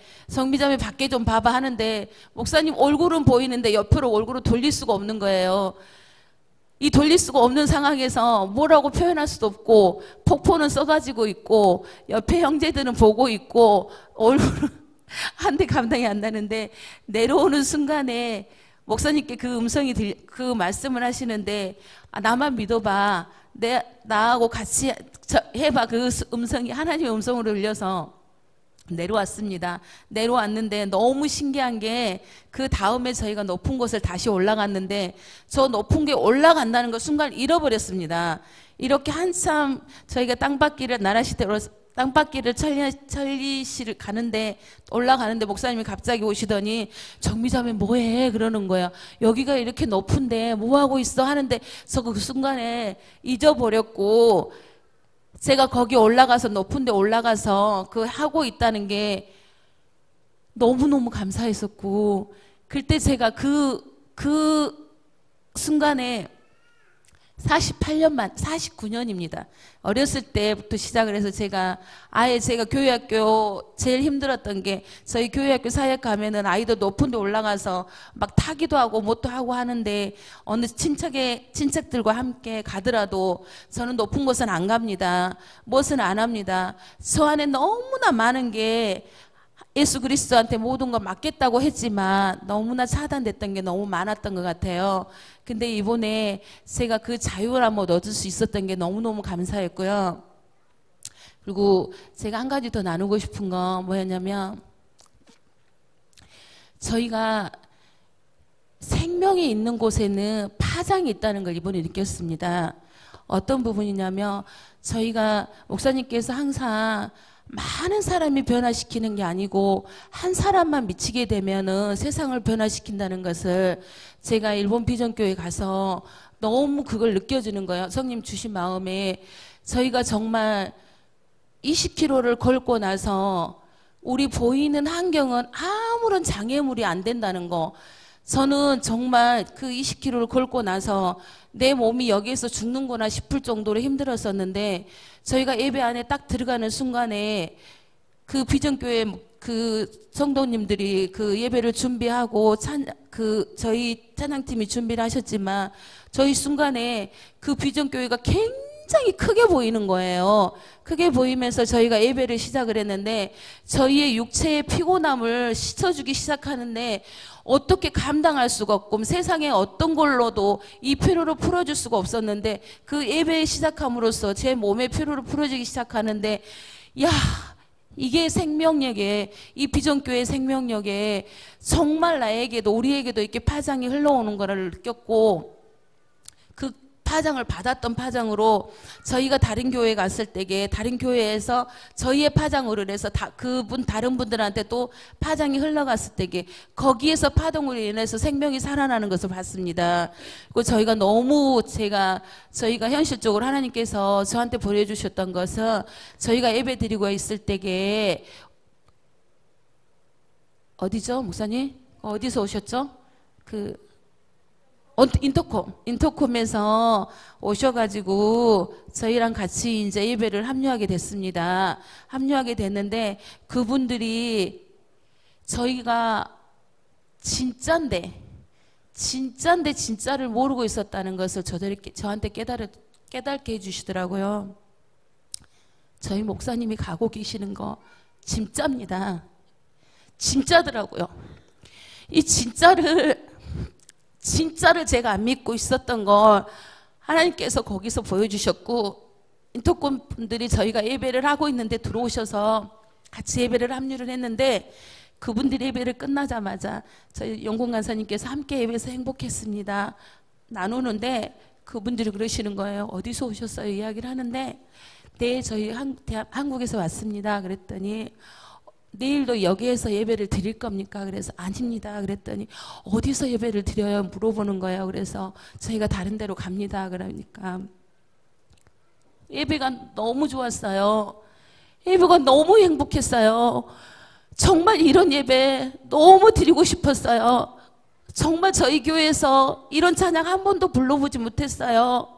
밖에 좀 봐봐 하는데 목사님 얼굴은 보이는데 옆으로 얼굴을 돌릴 수가 없는 거예요. 이 돌릴 수가 없는 상황에서 뭐라고 표현할 수도 없고 폭포는 쏟아지고 있고 옆에 형제들은 보고 있고 얼굴은 한데 감당이 안 나는데 내려오는 순간에 목사님께 그 음성이 그 말씀을 하시는데 나만 믿어봐. 나하고 같이 해봐. 그 음성이 하나님의 음성으로 들려서 내려왔습니다. 내려왔는데 너무 신기한 게 그 다음에 저희가 높은 곳을 다시 올라갔는데 저 높은 게 올라간다는 걸 순간 잃어버렸습니다. 이렇게 한참 저희가 땅바퀴를 천리시를 올라가는데 목사님이 갑자기 오시더니 정미자매 뭐해? 그러는 거예요. 여기가 이렇게 높은데 뭐하고 있어? 하는데 저 그 순간에 잊어버렸고 제가 거기 올라가서 높은 데 올라가서 하고 있다는 게 너무너무 감사했었고 그때 제가 그 순간에 49년입니다. 어렸을 때부터 시작을 해서 제가 교회학교 제일 힘들었던 게 저희 교회학교 사역 가면은 아이들 높은 데 올라가서 막 타기도 하고 뭣도 하고 하는데 어느 친척들과 함께 가더라도 저는 높은 곳은 안 갑니다. 무엇은 안 합니다. 저 안에 너무나 많은 게 예수 그리스도한테 모든 걸 맡겠다고 했지만 너무나 차단됐던 게 너무 많았던 것 같아요. 근데 이번에 제가 그 자유함을 얻을 수 있었던 게 너무너무 감사했고요. 그리고 제가 한 가지 더 나누고 싶은 건 뭐였냐면 저희가 생명이 있는 곳에는 파장이 있다는 걸 이번에 느꼈습니다. 어떤 부분이냐면 저희가 목사님께서 항상 많은 사람이 변화시키는 게 아니고 한 사람만 미치게 되면은 세상을 변화시킨다는 것을 제가 일본 비전교회 가서 너무 그걸 느껴지는 거예요. 성님 주신 마음에 저희가 정말 20km를 걸고 나서 우리 보이는 환경은 아무런 장애물이 안 된다는 거 저는 정말 그 20km를 걷고 나서 내 몸이 여기에서 죽는구나 싶을 정도로 힘들었었는데 저희가 예배 안에 딱 들어가는 순간에 그 비전교회 그 성도님들이 그 예배를 준비하고 저희 찬양팀이 준비를 하셨지만 저희 순간에 그 비전교회가 굉장히 크게 보이는 거예요. 크게 보이면서 저희가 예배를 시작을 했는데 저희의 육체의 피곤함을 씻어주기 시작하는데 어떻게 감당할 수가 없고 세상에 어떤 걸로도 이 피로를 풀어줄 수가 없었는데 그 예배 시작함으로써 제 몸의 피로를 풀어주기 시작하는데 야, 이게 생명력에, 이 비전교회 생명력에 정말 나에게도 우리에게도 이렇게 파장이 흘러오는 거를 느꼈고 그 파장을 받았던 파장으로 저희가 다른 교회에 갔을 때에 다른 교회에서 저희의 파장으로 인해서 다른 분들한테 또 파장이 흘러갔을 때에 거기에서 파동으로 인해서 생명이 살아나는 것을 봤습니다. 그리고 저희가 저희가 현실적으로 하나님께서 저한테 보내주셨던 것은 저희가 예배 드리고 있을 때에 어디죠, 목사님? 어디서 오셨죠? 인터콤에서 오셔가지고 저희랑 같이 이제 예배를 합류하게 됐습니다. 합류하게 됐는데 그분들이 저희가 진짜인데 진짜를 모르고 있었다는 것을 저한테 깨닫게 해주시더라고요. 저희 목사님이 가고 계시는 거 진짜입니다. 진짜더라고요. 이 진짜를 제가 안 믿고 있었던 걸 하나님께서 거기서 보여주셨고 인터콤 분들이 저희가 예배를 하고 있는데 들어오셔서 같이 예배를 합류를 했는데 그분들이 예배를 끝나자마자 저희 영공 간사님께서 함께 예배에서 행복했습니다 나누는데 그분들이 그러시는 거예요. 어디서 오셨어요? 이야기를 하는데 네, 저희 한국에서 왔습니다. 그랬더니 내일도 여기에서 예배를 드릴 겁니까? 그래서 아닙니다. 그랬더니 어디서 예배를 드려요? 물어보는 거예요. 그래서 저희가 다른 데로 갑니다. 그러니까 예배가 너무 좋았어요. 예배가 너무 행복했어요. 정말 이런 예배 너무 드리고 싶었어요. 정말 저희 교회에서 이런 찬양 한 번도 불러보지 못했어요.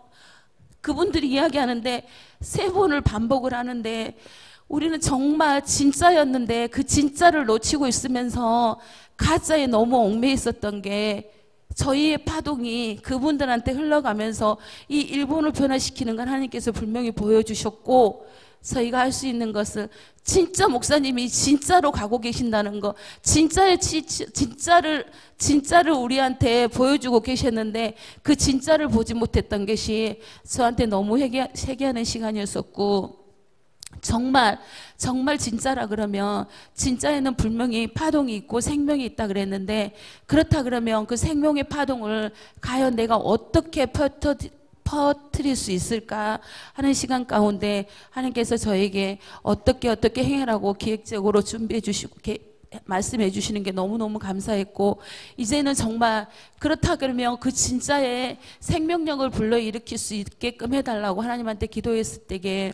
그분들이 이야기하는데 3번을 반복을 하는데 우리는 정말 진짜였는데 그 진짜를 놓치고 있으면서 가짜에 너무 얽매여 있었던 게 저희의 파동이 그분들한테 흘러가면서 이 일본을 변화시키는 걸 하나님께서 분명히 보여주셨고 저희가 할 수 있는 것은 진짜 목사님이 진짜로 가고 계신다는 거 진짜를 우리한테 보여주고 계셨는데 그 진짜를 보지 못했던 것이 저한테 너무 회개하는 시간이었었고 정말 진짜라 그러면 진짜에는 분명히 파동이 있고 생명이 있다 그랬는데 그렇다 그러면 그 생명의 파동을 과연 내가 어떻게 퍼뜨릴 수 있을까 하는 시간 가운데 하나님께서 저에게 어떻게 행하라고 기획적으로 준비해 주시고 말씀해 주시는 게 너무너무 감사했고 이제는 정말 그렇다 그러면 그 진짜의 생명력을 불러일으킬 수 있게끔 해달라고 하나님한테 기도했을 때에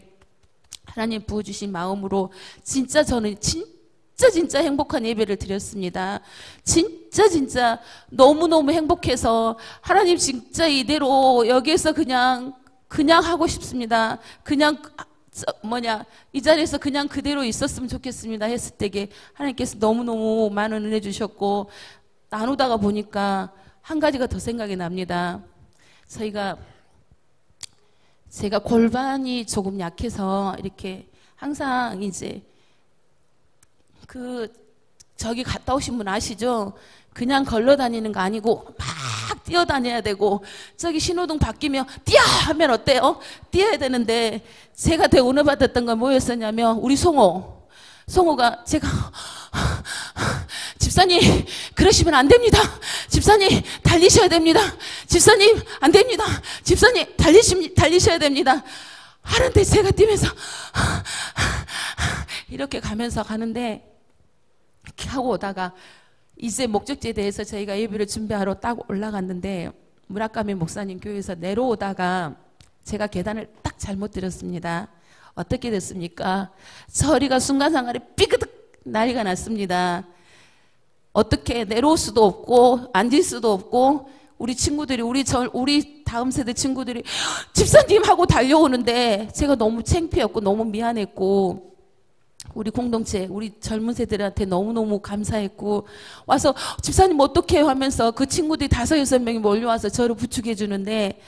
하나님 부어주신 마음으로 저는 진짜 행복한 예배를 드렸습니다. 진짜 너무너무 행복해서 하나님 진짜 이대로 여기에서 그냥 하고 싶습니다. 이 자리에서 그냥 그대로 있었으면 좋겠습니다 했을 때에 하나님께서 너무너무 많은 은혜 주셨고 나누다가 보니까 한 가지가 더 생각이 납니다. 제가 골반이 조금 약해서 이렇게 항상 이제 저기 갔다 오신 분 아시죠? 그냥 걸러 다니는 거 아니고 막 뛰어다녀야 되고 저기 신호등 바뀌면 뛰어 하면 어때요? 뛰어야 되는데 제가 되게 은혜 받았던 건 뭐였었냐면 우리 송호가 제가 집사님 그러시면 안 됩니다. 집사님 달리셔야 됩니다. 집사님 안 됩니다. 집사님 달리셔야 됩니다. 하는데 제가 뛰면서 이렇게 가는데 이렇게 하고 오다가 이제 목적지에 대해서 저희가 예배를 준비하러 딱 올라갔는데 무라카미 목사님 교회에서 내려오다가 제가 계단을 딱 잘못 들었습니다. 어떻게 됐습니까? 저 허리가 순간상간에 삐그덕 난리가 났습니다. 어떻게 내려올 수도 없고 앉을 수도 없고 우리 친구들이 우리 다음 세대 친구들이 집사님 하고 달려오는데 제가 너무 창피했고 너무 미안했고 우리 공동체 우리 젊은 세대들한테 너무너무 감사했고 와서 집사님 어떻게 해요 하면서 그 친구들이 5-6명이 몰려와서 저를 부축해 주는데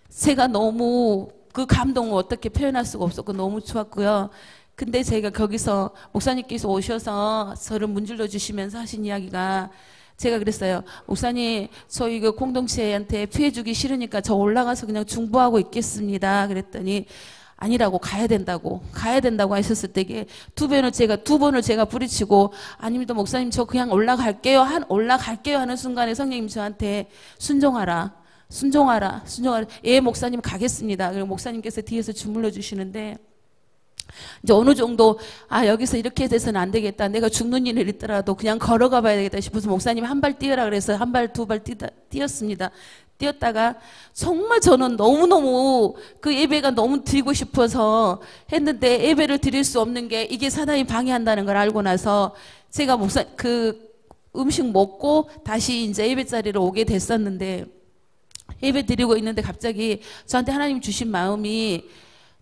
제가 너무 그 감동을 어떻게 표현할 수가 없었고 너무 좋았고요. 근데 제가 거기서 목사님께서 오셔서 저를 문질러 주시면서 하신 이야기가 제가 그랬어요. 목사님, 저희 그 공동체한테 피해 주기 싫으니까 저 올라가서 그냥 중보하고 있겠습니다. 그랬더니 아니라고 가야 된다고 하셨을 때 이게 두 번을 제가 부딪히고 아닙니다 목사님 저 그냥 올라갈게요 하는 순간에 성령님 저한테 순종하라. 예 목사님 가겠습니다. 그리고 목사님께서 뒤에서 주물러 주시는데 이제 어느 정도 여기서 이렇게 돼서는 안 되겠다. 내가 죽는 일이 있더라도 그냥 걸어가 봐야 되겠다 싶어서 목사님 한 발 뛰어라 그래서 한 발 두 발 뛰었습니다. 뛰었다가 정말 저는 너무너무 그 예배가 너무 드리고 싶어서 했는데 예배를 드릴 수 없는 게 이게 사단이 방해한다는 걸 알고 나서 제가 그 음식 먹고 다시 이제 예배 자리로 오게 됐었는데 예배 드리고 있는데 갑자기 저한테 하나님 주신 마음이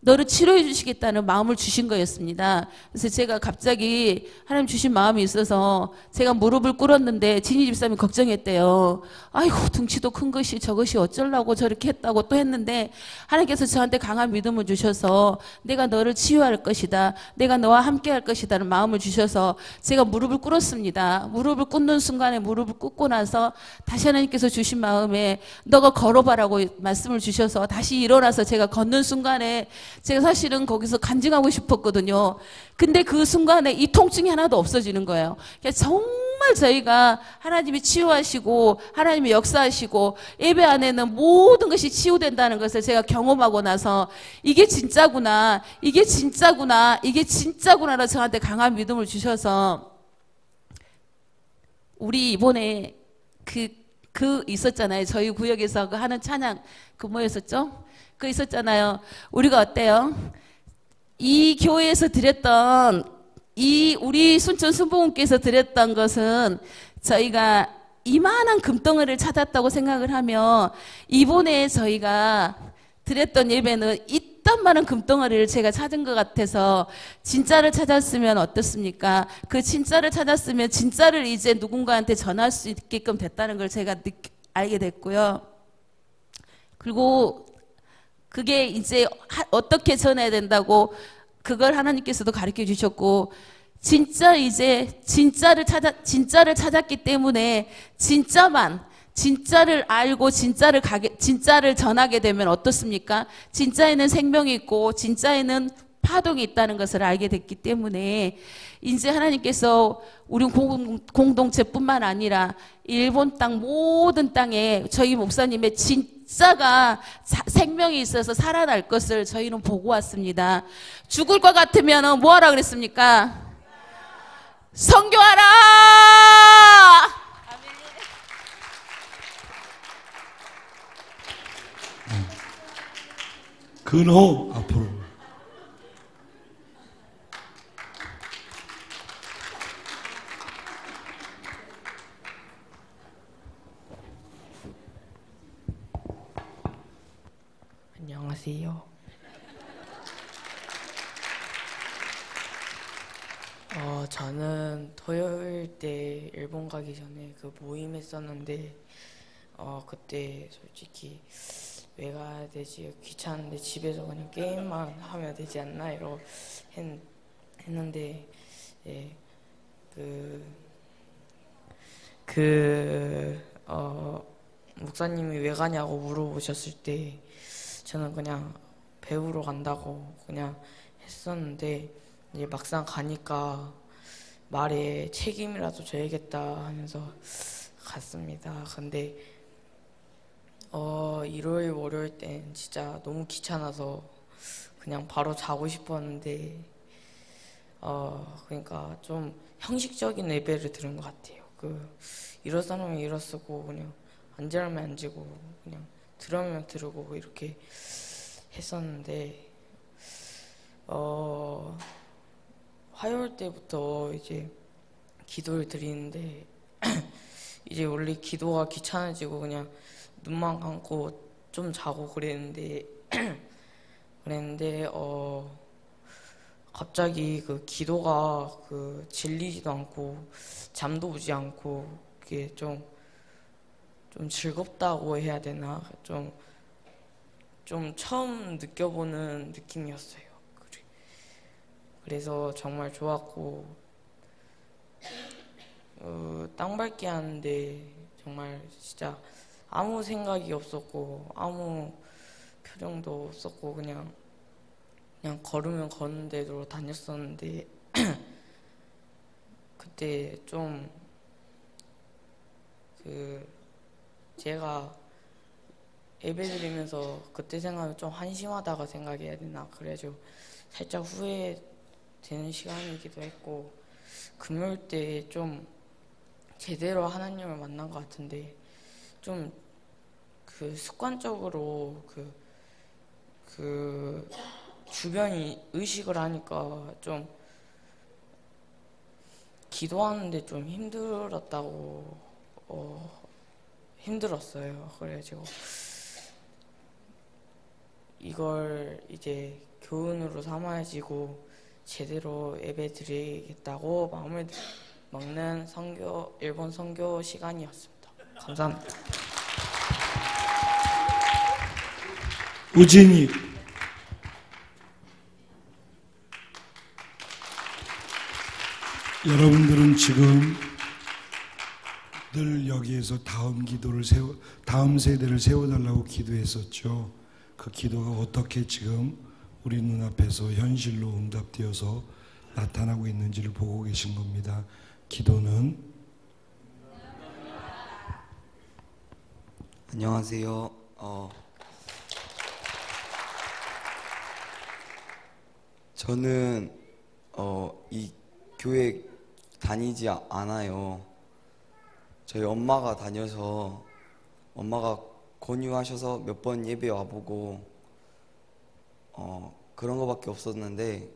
너를 치료해 주시겠다는 마음을 주신 거였습니다. 그래서 제가 갑자기 하나님 주신 마음이 있어서 제가 무릎을 꿇었는데 진희 집사님이 걱정했대요. 아이고 등치도 큰 것이 저것이 어쩌려고 저렇게 했다고 또 했는데 하나님께서 저한테 강한 믿음을 주셔서 내가 너를 치유할 것이다. 내가 너와 함께 할 것이다는 마음을 주셔서 제가 무릎을 꿇었습니다. 무릎을 꿇는 순간에 무릎을 꿇고 나서 다시 하나님께서 주신 마음에 너가 걸어봐라고 말씀을 주셔서 다시 일어나서 제가 걷는 순간에 제가 사실은 거기서 간증하고 싶었거든요. 근데 그 순간에 이 통증이 하나도 없어지는 거예요. 그러니까 정말 저희가 하나님이 치유하시고 하나님이 역사하시고 예배 안에는 모든 것이 치유된다는 것을 제가 경험하고 나서 이게 진짜구나 라고 저한테 강한 믿음을 주셔서 우리 이번에 그 있었잖아요. 저희 구역에서 그 하는 찬양 그 뭐였었죠? 그 있었잖아요. 우리가 어때요? 이 교회에서 드렸던 우리 순천 순복음교회에서 드렸던 것은 저희가 이만한 금덩어리를 찾았다고 생각을 하면 이번에 저희가 드렸던 예배는 이딴만한 금덩어리를 제가 찾은 것 같아서 진짜를 찾았으면 어떻습니까? 그 진짜를 찾았으면 진짜를 이제 누군가한테 전할 수 있게끔 됐다는 걸 제가 알게 됐고요. 그리고 그게 이제 어떻게 전해야 된다고 그걸 하나님께서도 가르쳐 주셨고 진짜를 찾았기 때문에 진짜를 알고 진짜를 전하게 되면 어떻습니까? 진짜에는 생명이 있고 진짜에는 파동이 있다는 것을 알게 됐기 때문에 이제 하나님께서 우리 공동체뿐만 아니라 일본 땅 모든 땅에 저희 목사님의 진짜가 생명이 있어서 살아날 것을 저희는 보고 왔습니다. 죽을 것 같으면 뭐 하라 그랬습니까? 선교하라! 근호 앞으로. 안녕하세요. 저는 토요일 때 일본 가기 전에 그 모임 했었는데 그때 솔직히 왜 가야 되지? 귀찮은데 집에서 그냥 게임만 하면 되지 않나? 이러고 했는데 예, 목사님이 왜 가냐고 물어보셨을 때 저는 그냥 배우러 간다고 그냥 했었는데 이제 막상 가니까 말에 책임이라도 져야겠다 하면서 갔습니다. 근데 일요일 월요일 땐 진짜 너무 귀찮아서 그냥 바로 자고 싶었는데 그러니까 좀 형식적인 예배를 들은 것 같아요. 일어 서면 일어 서고 그냥 앉으면 앉고 그냥 들으면 들으고 이렇게 했었는데 화요일 때부터 이제 기도를 드리는데 이제 원래 기도가 귀찮아지고 그냥 눈만 감고 좀 자고 그랬는데 갑자기 그 기도가 그 질리지도 않고 잠도 오지 않고 그게 좀 즐겁다고 해야 되나? 좀 처음 느껴보는 느낌이었어요. 그래서 정말 좋았고, 땅 밟기 하는데 정말 진짜 아무 생각이 없었고, 아무 표정도 없었고, 그냥 걸으면 걷는 데로 다녔었는데, 그때 좀, 제가 예배 드리면서 그때 생각하면 좀 한심하다가 생각해야 되나 그래가지고 살짝 후회되는 시간이기도 했고, 금요일 때 좀 제대로 하나님을 만난 것 같은데 좀 습관적으로 주변이 의식을 하니까 좀 기도하는데 좀 힘들었어요. 그래가지고 이걸 이제 교훈으로 삼아지고 제대로 예배 드리겠다고 마음을 먹는 일본 선교 시간이었습니다. 감사합니다. 우진이. 여러분들은 지금 늘 여기에서 다음 세대를 세워달라고 기도했었죠. 그 기도가 어떻게 지금 우리 눈앞에서 현실로 응답되어서 나타나고 있는지를 보고 계신 겁니다. 기도는 안녕하세요. 저는 이 교회 다니지 않아요. 저희 엄마가 다녀서 엄마가 권유하셔서 몇 번 예배 와보고 그런 거밖에 없었는데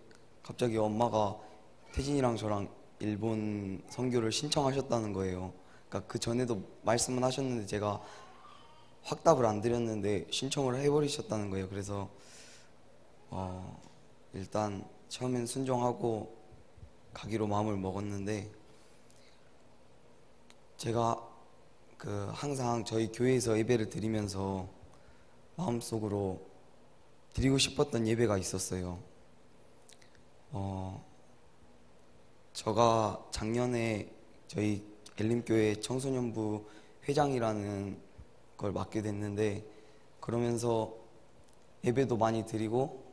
갑자기 엄마가 태진이랑 저랑 일본 선교를 신청하셨다는 거예요. 그러니까 그 전에도 말씀은 하셨는데 제가 확답을 안 드렸는데 신청을 해버리셨다는 거예요. 그래서 일단 처음엔 순종하고 가기로 마음을 먹었는데 제가 항상 저희 교회에서 예배를 드리면서 마음속으로 드리고 싶었던 예배가 있었어요. 제가 작년에 저희 엘림교회 청소년부 회장이라는 걸 맡게 됐는데 그러면서 예배도 많이 드리고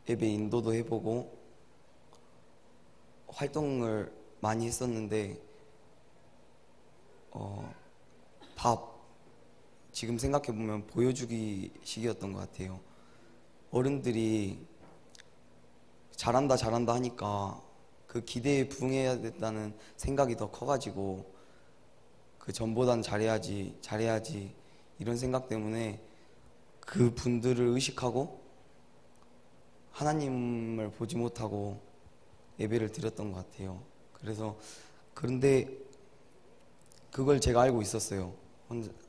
예배 인도도 해보고 활동을 많이 했었는데 다 지금 생각해보면 보여주기 식이었던 것 같아요. 어른들이 잘한다 하니까 그 기대에 부응해야 됐다는 생각이 더 커가지고 그 전보단 잘해야지 이런 생각 때문에 그 분들을 의식하고 하나님을 보지 못하고 예배를 드렸던 것 같아요. 그런데 그걸 제가 알고 있었어요.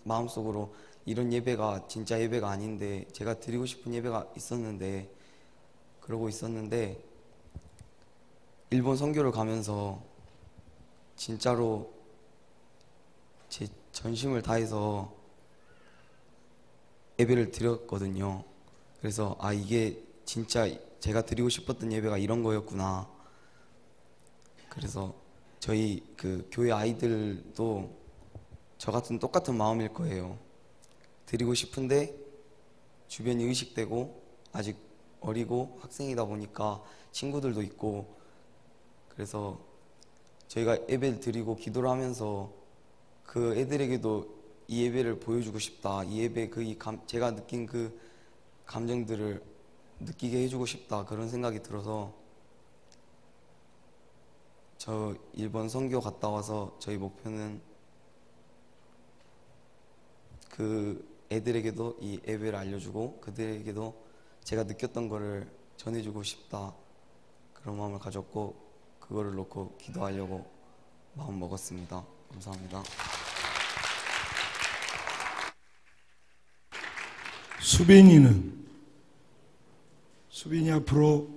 마음속으로 이런 예배가 진짜 예배가 아닌데 제가 드리고 싶은 예배가 있었는데 그러고 있었는데 일본 선교를 가면서 진짜로 제 전심을 다해서 예배를 드렸거든요. 그래서 이게 진짜 제가 드리고 싶었던 예배가 이런 거였구나. 그래서 저희 그 교회 아이들도 저 같은 똑같은 마음일 거예요. 드리고 싶은데 주변이 의식되고 아직 어리고 학생이다 보니까 친구들도 있고 그래서 저희가 예배를 드리고 기도를 하면서 그 애들에게도 이 예배를 보여주고 싶다. 이 예배 제가 느낀 그 감정들을 느끼게 해주고 싶다. 그런 생각이 들어서 저 일본 선교 갔다 와서 저희 목표는 그 애들에게도 이 예배를 알려주고 그들에게도 제가 느꼈던 거를 전해주고 싶다. 그런 마음을 가졌고 그거를 놓고 기도하려고 마음 먹었습니다. 감사합니다. 수빈이 앞으로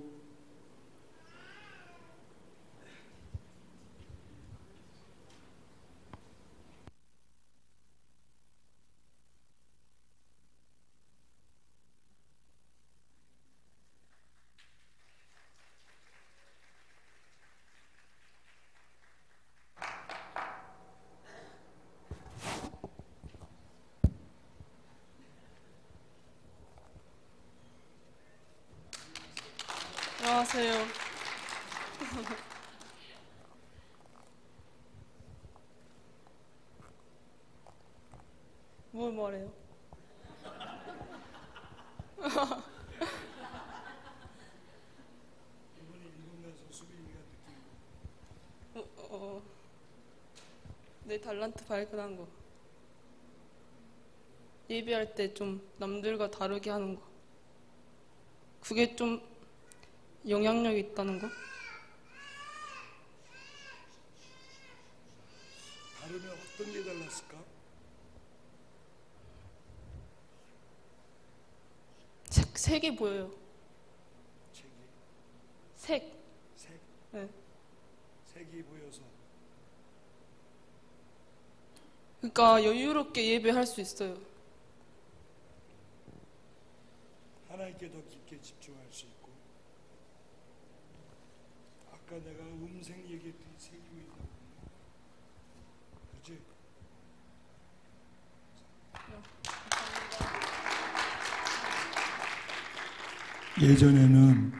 안녕하세요. 뭘 말해요? 내 달란트 발견한 거. 예배할 때 좀 남들과 다르게 하는 거. 그게 좀 영향력이 있다는 거? 다르면 어떤 게 달랐을까? 색이 보여요. 색. 색? 네. 색이 보여서 그러니까 여유롭게 예배할 수 있어요. 하나님께 더 깊게 집중할 수 있고 아까 내가 음색 얘기했더니 색이 보인다고 그렇지? 예전에는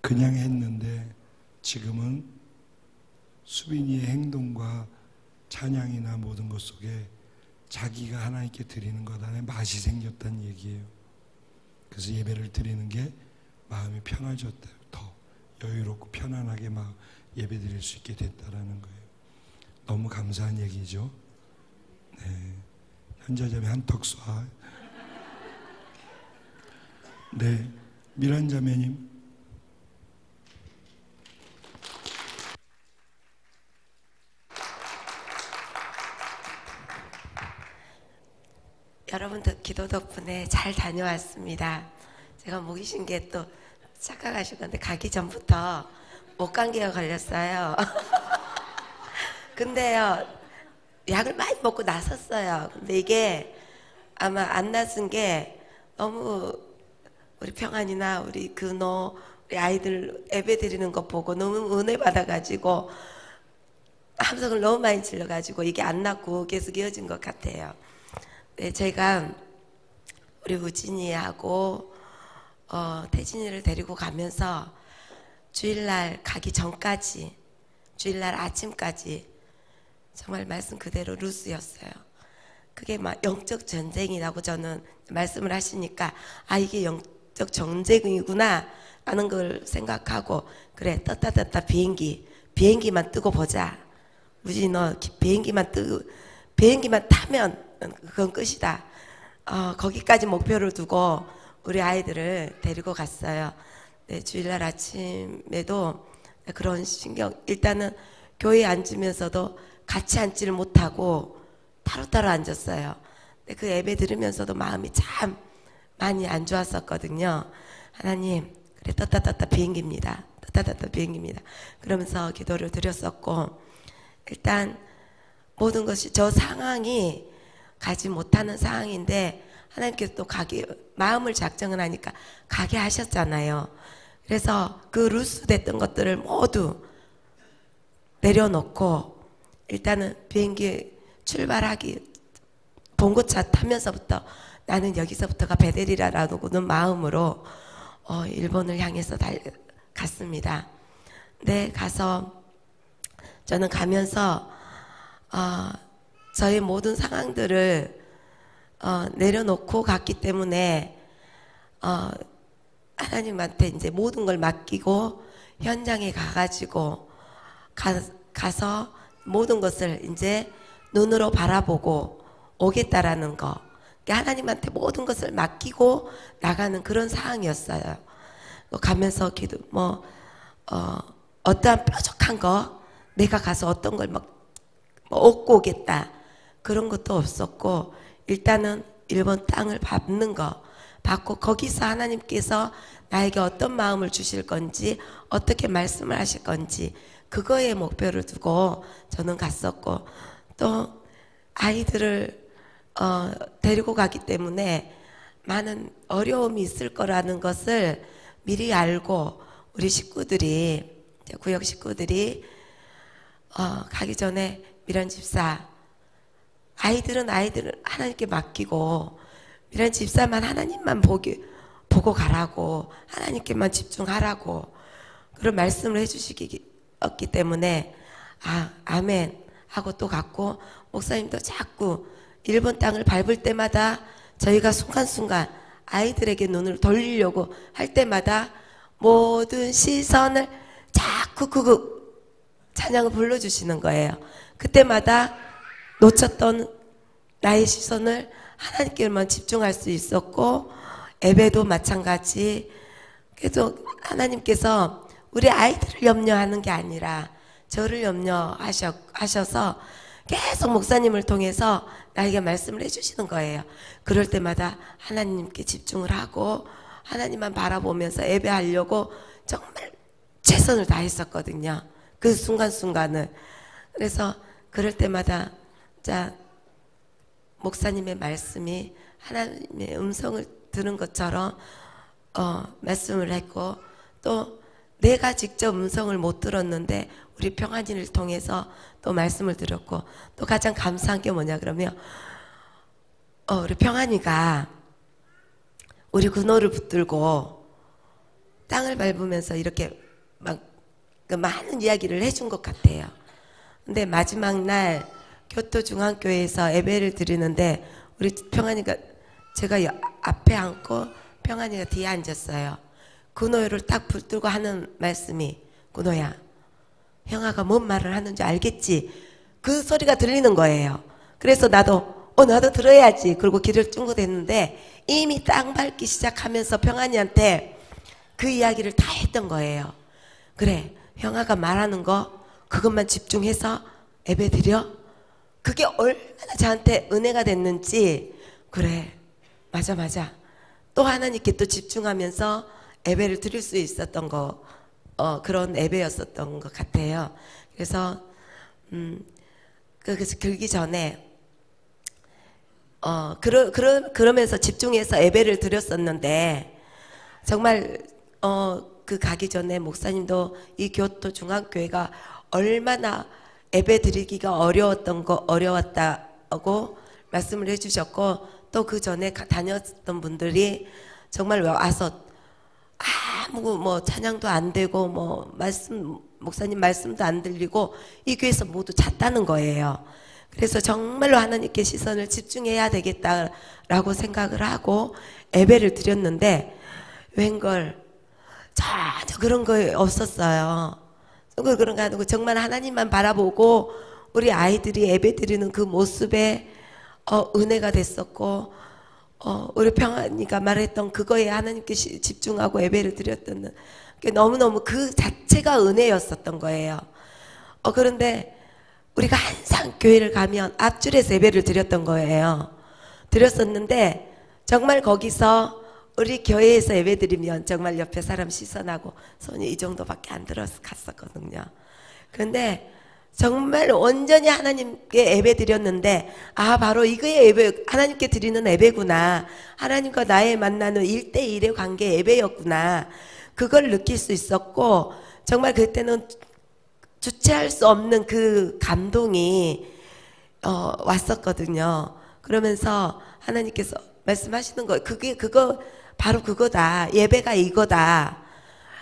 그냥 했는데 지금은 수빈이의 행동과 찬양이나 모든 것 속에 자기가 하나님께 드리는 것 안에 맛이 생겼다는 얘기예요. 그래서 예배를 드리는 게 마음이 편해졌대요. 더 여유롭고 편안하게 막 예배 드릴 수 있게 됐다라는 거예요. 너무 감사한 얘기죠. 네, 현자자매 한턱 쏴. 네, 미란 자매님. 여러분들 기도 덕분에 잘 다녀왔습니다. 제가 목이 쉰 게 또 착각하실 건데 가기 전부터 목감기가 걸렸어요. 근데요, 약을 많이 먹고 나섰어요. 근데 이게 아마 안 나선 게 너무 우리 평안이나 우리 근호 우리 아이들 예배 드리는 거 보고 너무 은혜 받아가지고 함성을 너무 많이 질러가지고 이게 안 났고 계속 이어진 것 같아요. 네, 제가 우리 우진이하고 태진이를 데리고 가면서 주일날 가기 전까지 주일날 아침까지 정말 말씀 그대로 루스였어요. 그게 막 영적 전쟁이라고 저는 말씀을 하시니까 아 이게 영적 전쟁이구나 하는 걸 생각하고 그래 떴다 비행기만 뜨고 보자. 우진이 너 비행기만 타면 그건 끝이다. 거기까지 목표를 두고 우리 아이들을 데리고 갔어요. 네, 주일날 아침에도 그런 신경 일단은 교회에 앉으면서도 같이 앉지를 못하고 따로따로 앉았어요. 근데 그 예배 들으면서도 마음이 참 많이 안 좋았었거든요. 하나님 그래 떴다 비행기입니다. 그러면서 기도를 드렸었고 일단 모든 것이 저 상황이 가지 못하는 상황인데 하나님께서 또 마음을 작정을 하니까 가게 하셨잖아요. 그래서 그 루스 됐던 것들을 모두 내려놓고 일단은 비행기 출발하기 봉고차 타면서부터 나는 여기서부터가 베델이라는 마음으로 일본을 향해서 갔습니다. 네, 가서 저는 가면서 저의 모든 상황들을 내려놓고 갔기 때문에 하나님한테 이제 모든 걸 맡기고 현장에 가가지고 가서 모든 것을 이제 눈으로 바라보고 오겠다라는 거. 하나님한테 모든 것을 맡기고 나가는 그런 상황이었어요. 가면서 어떠한 뾰족한 거 내가 가서 어떤 걸 막 옷 고겠다 그런 것도 없었고 일단은 일본 땅을 밟는 거 받고 거기서 하나님께서 나에게 어떤 마음을 주실 건지 어떻게 말씀을 하실 건지 그거에 목표를 두고 저는 갔었고 또 아이들을 데리고 가기 때문에 많은 어려움이 있을 거라는 것을 미리 알고 우리 식구들이 구역 식구들이 가기 전에 미란 집사 아이들은 하나님께 맡기고 미란 집사만 하나님만 보고 가라고 하나님께만 집중하라고 그런 말씀을 해주시기 때문에 아멘 하고 또 갔고 목사님도 자꾸 일본 땅을 밟을 때마다 저희가 순간순간 아이들에게 눈을 돌리려고 할 때마다 모든 시선을 자꾸 그 찬양을 불러주시는 거예요. 그때마다 놓쳤던 나의 시선을 하나님께만 집중할 수 있었고 예배도 마찬가지. 그래서 하나님께서 우리 아이들을 염려하는 게 아니라 저를 염려하셔서 계속 목사님을 통해서 나에게 말씀을 해주시는 거예요. 그럴 때마다 하나님께 집중을 하고 하나님만 바라보면서 예배하려고 정말 최선을 다했었거든요. 그 순간순간을. 그래서 그럴 때마다 목사님의 말씀이 하나님의 음성을 들은 것처럼 말씀을 했고 또 내가 직접 음성을 못 들었는데 우리 평안이를 통해서 또 말씀을 드렸고 또 가장 감사한 게 뭐냐 그러면 우리 평안이가 우리 군호를 붙들고 땅을 밟으면서 이렇게 막 많은 이야기를 해준 것 같아요. 근데 마지막 날 교토중앙교회에서 예배를 드리는데 우리 평안이가 제가 앞에 앉고 평안이가 뒤에 앉았어요. 군호를 딱 붙들고 하는 말씀이 군호야 형아가 뭔 말을 하는지 알겠지? 그 소리가 들리는 거예요. 그래서 나도 들어야지. 그리고 귀를 쫑긋했는데 이미 땅 밟기 시작하면서 평안이한테 그 이야기를 다 했던 거예요. 그래 형아가 말하는 거 그것만 집중해서 예배 드려? 그게 얼마나 저한테 은혜가 됐는지 그래 맞아 또 하나님께 또 집중하면서 예배를 드릴 수 있었던 거 그런 예배였었던 것 같아요. 그래서 그래서 들기 전에 그러면서 집중해서 예배를 드렸었는데 정말 그 가기 전에 목사님도 이 교토 중앙교회가 얼마나 예배 드리기가 어려웠다고 말씀을 해주셨고 또 그 전에 다녔던 분들이 정말 와서 아무 뭐 찬양도 안 되고 뭐 목사님 말씀도 안 들리고 이 교회에서 모두 잤다는 거예요. 그래서 정말로 하나님께 시선을 집중해야 되겠다라고 생각을 하고 예배를 드렸는데 웬걸 전혀 그런 거 없었어요. 그런 거 아니고 정말 하나님만 바라보고 우리 아이들이 예배 드리는 그 모습에 은혜가 됐었고 우리 평안이가 말했던 그거에 하나님께 집중하고 예배를 드렸던 너무너무 그 자체가 은혜였었던 거예요. 그런데 우리가 항상 교회를 가면 앞줄에서 예배를 드렸던 거예요. 드렸었는데 정말 거기서 우리 교회에서 예배 드리면 정말 옆에 사람 시선하고 손이 이 정도밖에 안 들어서 갔었거든요. 그런데 정말 온전히 하나님께 예배 드렸는데 바로 이거의 예배 하나님께 드리는 예배구나. 하나님과 나의 만나는 1대1의 관계 예배였구나. 그걸 느낄 수 있었고 정말 그때는 주체할 수 없는 그 감동이 왔었거든요. 그러면서 하나님께서 말씀하시는 거 그거 바로 그거다. 예배가 이거다.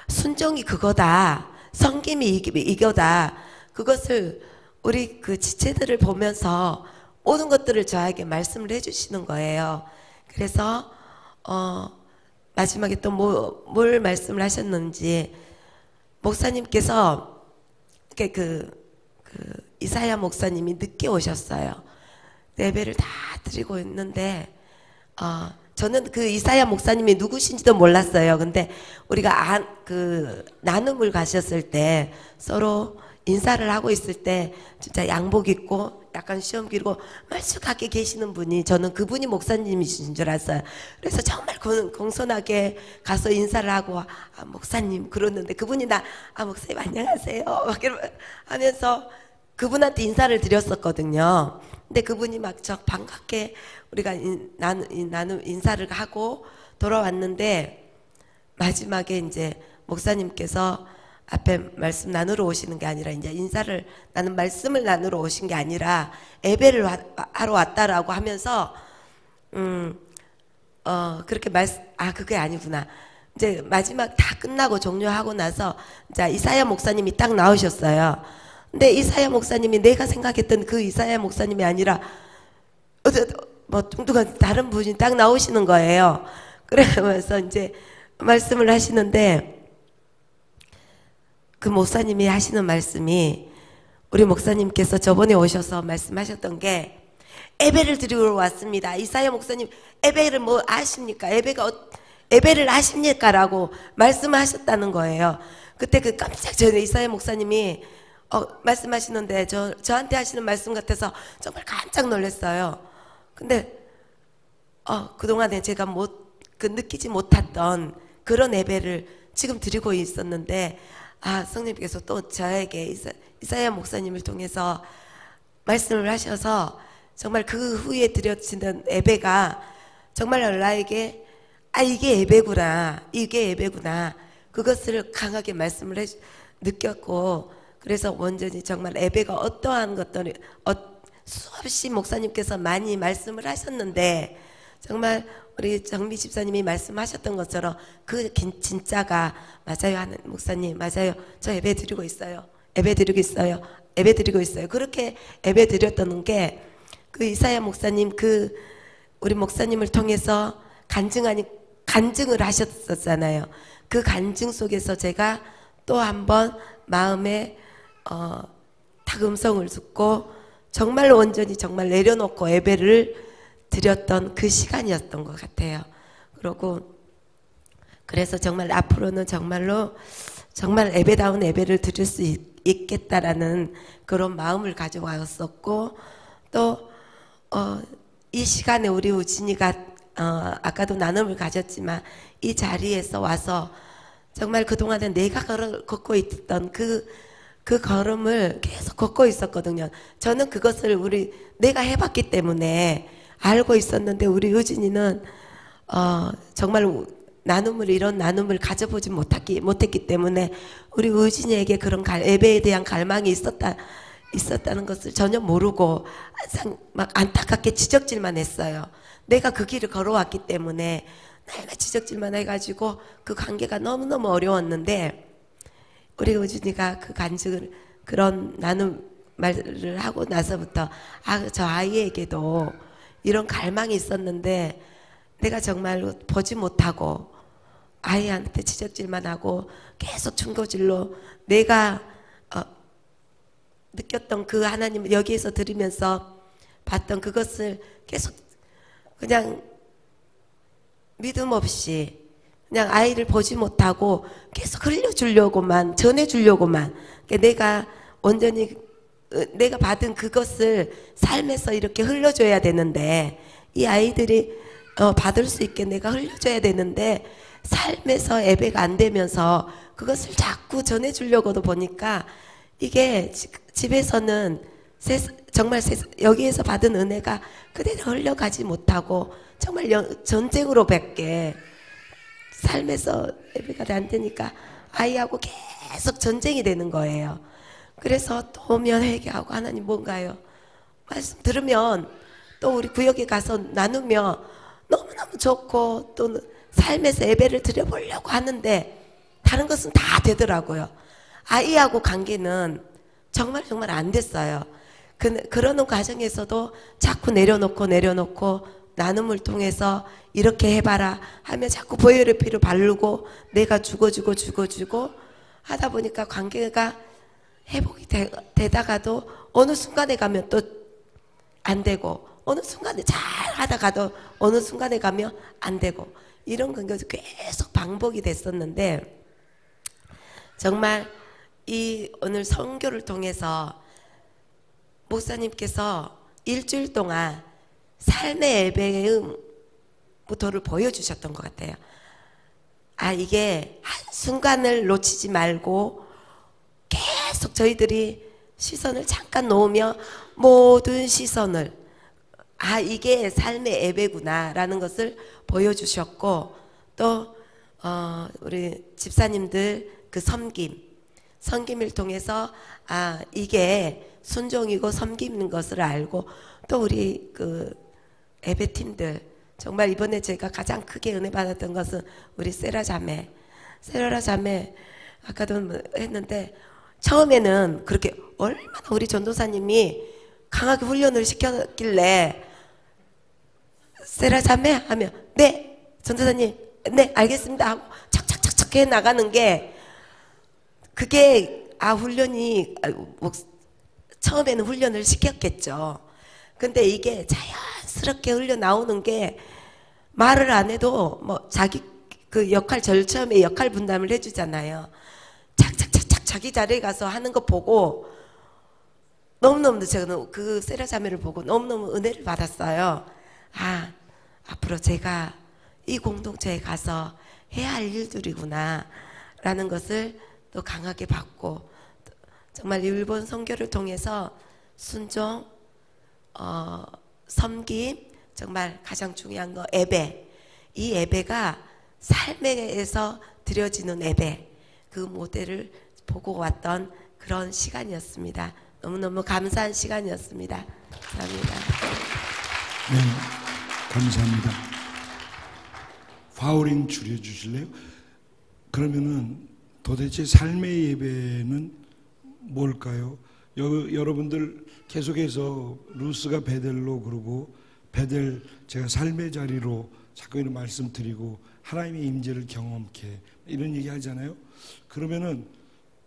순종이 그거다. 섬김이 이거다. 그것을 우리 그 지체들을 보면서 모든 것들을 저에게 말씀을 해주시는 거예요. 그래서 마지막에 또 뭘 말씀을 하셨는지 목사님께서 그 이사야 목사님이 늦게 오셨어요. 예배를 다 드리고 있는데 저는 그 이사야 목사님이 누구신지도 몰랐어요. 근데 우리가 그 나눔을 가셨을 때 서로 인사를 하고 있을 때 진짜 양복 입고 약간 시험 기르고 말쑥하게 계시는 분이 저는 그분이 목사님이신 줄 알았어요. 그래서 정말 공손하게 가서 인사를 하고 목사님 그러는데 그분이 목사님 안녕하세요 막 하면서 그분한테 인사를 드렸었거든요. 근데 그분이 막 저 반갑게 우리가 나는 인사를 하고 돌아왔는데 마지막에 이제 목사님께서 앞에 말씀 나누러 오시는 게 아니라 이제 나는 말씀을 나누러 오신 게 아니라 예배를 하러 왔다라고 하면서 그렇게 그게 아니구나. 이제 마지막 다 끝나고 종료하고 나서 이제 이사야 목사님이 딱 나오셨어요. 근데 이사야 목사님이 내가 생각했던 그 이사야 목사님이 아니라 뭐 뚱뚱한 다른 분이 딱 나오시는 거예요. 그러면서 이제 말씀을 하시는데 그 목사님이 하시는 말씀이 우리 목사님께서 저번에 오셔서 말씀하셨던 게 예배를 드리러 왔습니다. 이사야 목사님 예배를 뭐 아십니까? 예배를 아십니까? 라고 말씀하셨다는 거예요. 그때 그 깜짝 전에 이사야 목사님이 말씀하시는데 저한테 하시는 말씀 같아서 정말 깜짝 놀랐어요. 근데 그동안에 제가 느끼지 못했던 그런 예배를 지금 드리고 있었는데 성령님께서 또 저에게 이사야 목사님을 통해서 말씀을 하셔서 정말 그 후에 드려지는 예배가 정말 나에게 이게 예배구나, 이게 예배구나, 그것을 강하게 말씀을 느꼈고, 그래서 완전히 정말 예배가 어떠한 것들이 수없이 목사님께서 많이 말씀을 하셨는데 정말 우리 정미 집사님이 말씀하셨던 것처럼 그 진짜가 맞아요 하는 목사님 맞아요. 저 예배 드리고 있어요. 예배 드리고 있어요. 예배 드리고 있어요. 그렇게 예배 드렸던 게 그 이사야 목사님 우리 목사님을 통해서 간증을 하셨었잖아요. 그 간증 속에서 제가 또 한번 마음에 딱 음성을 듣고 정말 온전히 정말 내려놓고 예배를 드렸던 그 시간이었던 것 같아요. 그래서 정말 앞으로는 정말로 정말 예배다운 예배를 드릴 수 있겠다라는 그런 마음을 가져왔었고, 또 이 시간에 우리 우진이가 아까도 나눔을 가졌지만 이 자리에서 와서 정말 그동안에 내가 걷고 있던 그 걸음을 계속 걷고 있었거든요. 저는 그것을 내가 해봤기 때문에 알고 있었는데 우리 유진이는 정말 이런 나눔을 가져보지 못했기 때문에 우리 유진이에게 그런 예배에 대한 갈망이 있었다는 것을 전혀 모르고 항상 막 안타깝게 지적질만 했어요. 내가 그 길을 걸어왔기 때문에 내가 지적질만 해가지고 그 관계가 너무너무 어려웠는데 우리 유진이가 그 간증을 그런 나눔 말을 하고 나서부터 저 아이에게도 이런 갈망이 있었는데 내가 정말로 보지 못하고 아이한테 지적질만 하고 계속 충고질로 내가 느꼈던 그 하나님을 여기에서 들으면서 봤던 그것을 계속 그냥 믿음 없이 그냥 아이를 보지 못하고 계속 흘려주려고만 전해주려고만 내가 온전히 내가 받은 그것을 삶에서 이렇게 흘려줘야 되는데 이 아이들이 받을 수 있게 내가 흘려줘야 되는데 삶에서 예배가 안 되면서 그것을 자꾸 전해주려고도 보니까 이게 집에서는 정말 여기에서 받은 은혜가 그대로 흘러가지 못하고 정말 전쟁으로 밖에 삶에서 예배가 안 되니까 아이하고 계속 전쟁이 되는 거예요. 그래서 또 오면 회개하고 하나님 뭔가요? 말씀 들으면 또 우리 구역에 가서 나누며 너무너무 좋고 또 삶에서 예배를 드려보려고 하는데 다른 것은 다 되더라고요. 아이하고 관계는 정말 안 됐어요. 그러는 과정에서도 자꾸 내려놓고 나눔을 통해서 이렇게 해봐라 하며 자꾸 보혈의 피를 바르고 내가 죽어주고 하다 보니까 관계가 회복이 되다가도 어느 순간에 가면 또 안 되고 어느 순간에 잘 하다가도 어느 순간에 가면 안 되고 이런 관계가 계속 반복이 됐었는데 정말 이 오늘 선교를 통해서 목사님께서 일주일 동안 삶의 예배의 모토를 보여주셨던 것 같아요. 아, 이게 한순간을 놓치지 말고 계속 저희들이 시선을 잠깐 놓으며 모든 시선을, 아, 이게 삶의 예배구나 라는 것을 보여주셨고, 또 우리 집사님들 그 섬김을 통해서 아, 이게 순종이고 섬기는 것을 알고, 또 우리 그 예배팀들, 정말 이번에 제가 가장 크게 은혜 받았던 것은 우리 세라 자매 아까도 했는데, 처음에는 그렇게 얼마나 우리 전도사님이 강하게 훈련을 시켰길래 세라 자매 하면 네 전도사님 네 알겠습니다 하고 착착착착 해 나가는 게, 그게 훈련이 처음에는 훈련을 시켰겠죠. 근데 이게 자연스럽게 흘러 나오는 게, 말을 안 해도 뭐 자기 그 역할, 제일 처음에 역할 분담을 해주잖아요. 착착착착 자기 자리에 가서 하는 거 보고 너무너무, 제가 그 세라 자매를 보고 너무너무 은혜를 받았어요. 아, 앞으로 제가 이 공동체에 가서 해야 할 일들이구나 라는 것을 또 강하게 받고, 정말 일본 선교를 통해서 순종, 섬김, 정말 가장 중요한 거 예배, 이 예배가 삶에서 드려지는 예배, 그 모델을 보고 왔던 그런 시간이었습니다. 너무너무 감사한 시간이었습니다. 감사합니다. 네, 감사합니다. 파워링 줄여주실래요? 그러면은 도대체 삶의 예배는 뭘까요? 여러분들 계속해서 루스가 베델로 그러고, 베델 제가 삶의 자리로 자꾸 이런 말씀드리고 하나님의 임재를 경험케 이런 얘기 하잖아요. 그러면은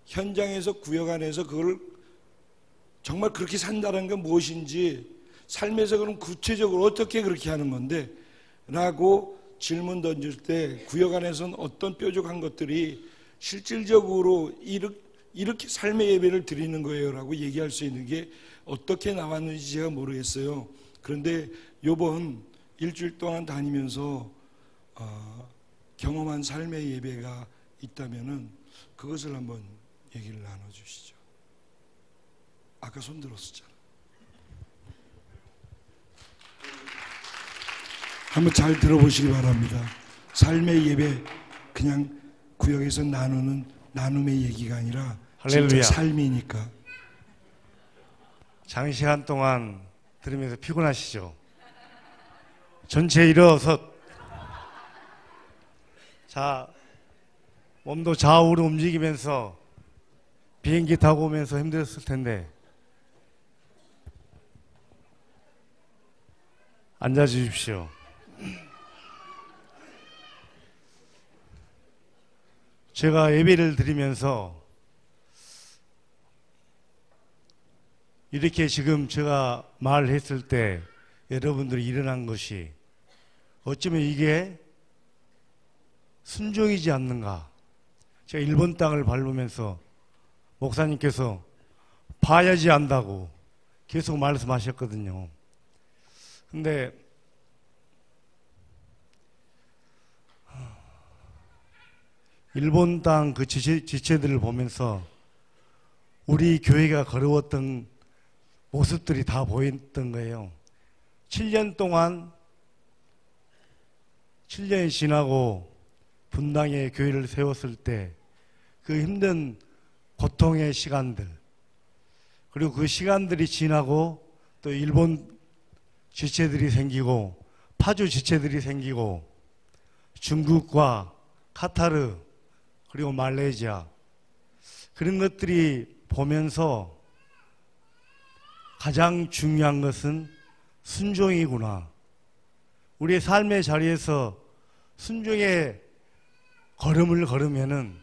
현장에서 구역 안에서 그걸 정말 그렇게 산다는 게 무엇인지, 삶에서 그럼 구체적으로 어떻게 그렇게 하는 건데 라고 질문 던질 때, 구역 안에서는 어떤 뾰족한 것들이 실질적으로 이렇게 삶의 예배를 드리는 거예요 라고 얘기할 수 있는 게 어떻게 나왔는지 제가 모르겠어요. 그런데 요번 일주일 동안 다니면서 경험한 삶의 예배가 있다면은 그것을 한번 얘기를 나눠주시죠. 아까 손 들었었잖아. 한번 잘 들어보시기 바랍니다. 삶의 예배, 그냥 구역에서 나누는 나눔의 얘기가 아니라 할렐루야. 진짜 삶이니까. 장시간 동안 들으면서 피곤하시죠? 전체 일어서 자, 몸도 좌우로 움직이면서 비행기 타고 오면서 힘들었을 텐데 앉아 주십시오. 제가 예배를 드리면서 이렇게 지금 제가 말을 했을 때 여러분들이 일어난 것이 어쩌면 이게 순종이지 않는가. 제가 일본 땅을 밟으면서 목사님께서 봐야지 안다고 계속 말씀하셨거든요. 근데 일본 땅 그 지체들을 보면서 우리 교회가 걸어왔던 모습들이 다 보였던 거예요. 7년 동안 7년이 지나고 분당에 교회를 세웠을 때 그 힘든 고통의 시간들, 그리고 그 시간들이 지나고 또 일본 지체들이 생기고 파주 지체들이 생기고 중국과 카타르 그리고 말레이시아, 그런 것들이 보면서 가장 중요한 것은 순종이구나. 우리의 삶의 자리에서 순종의 걸음을 걸으면은,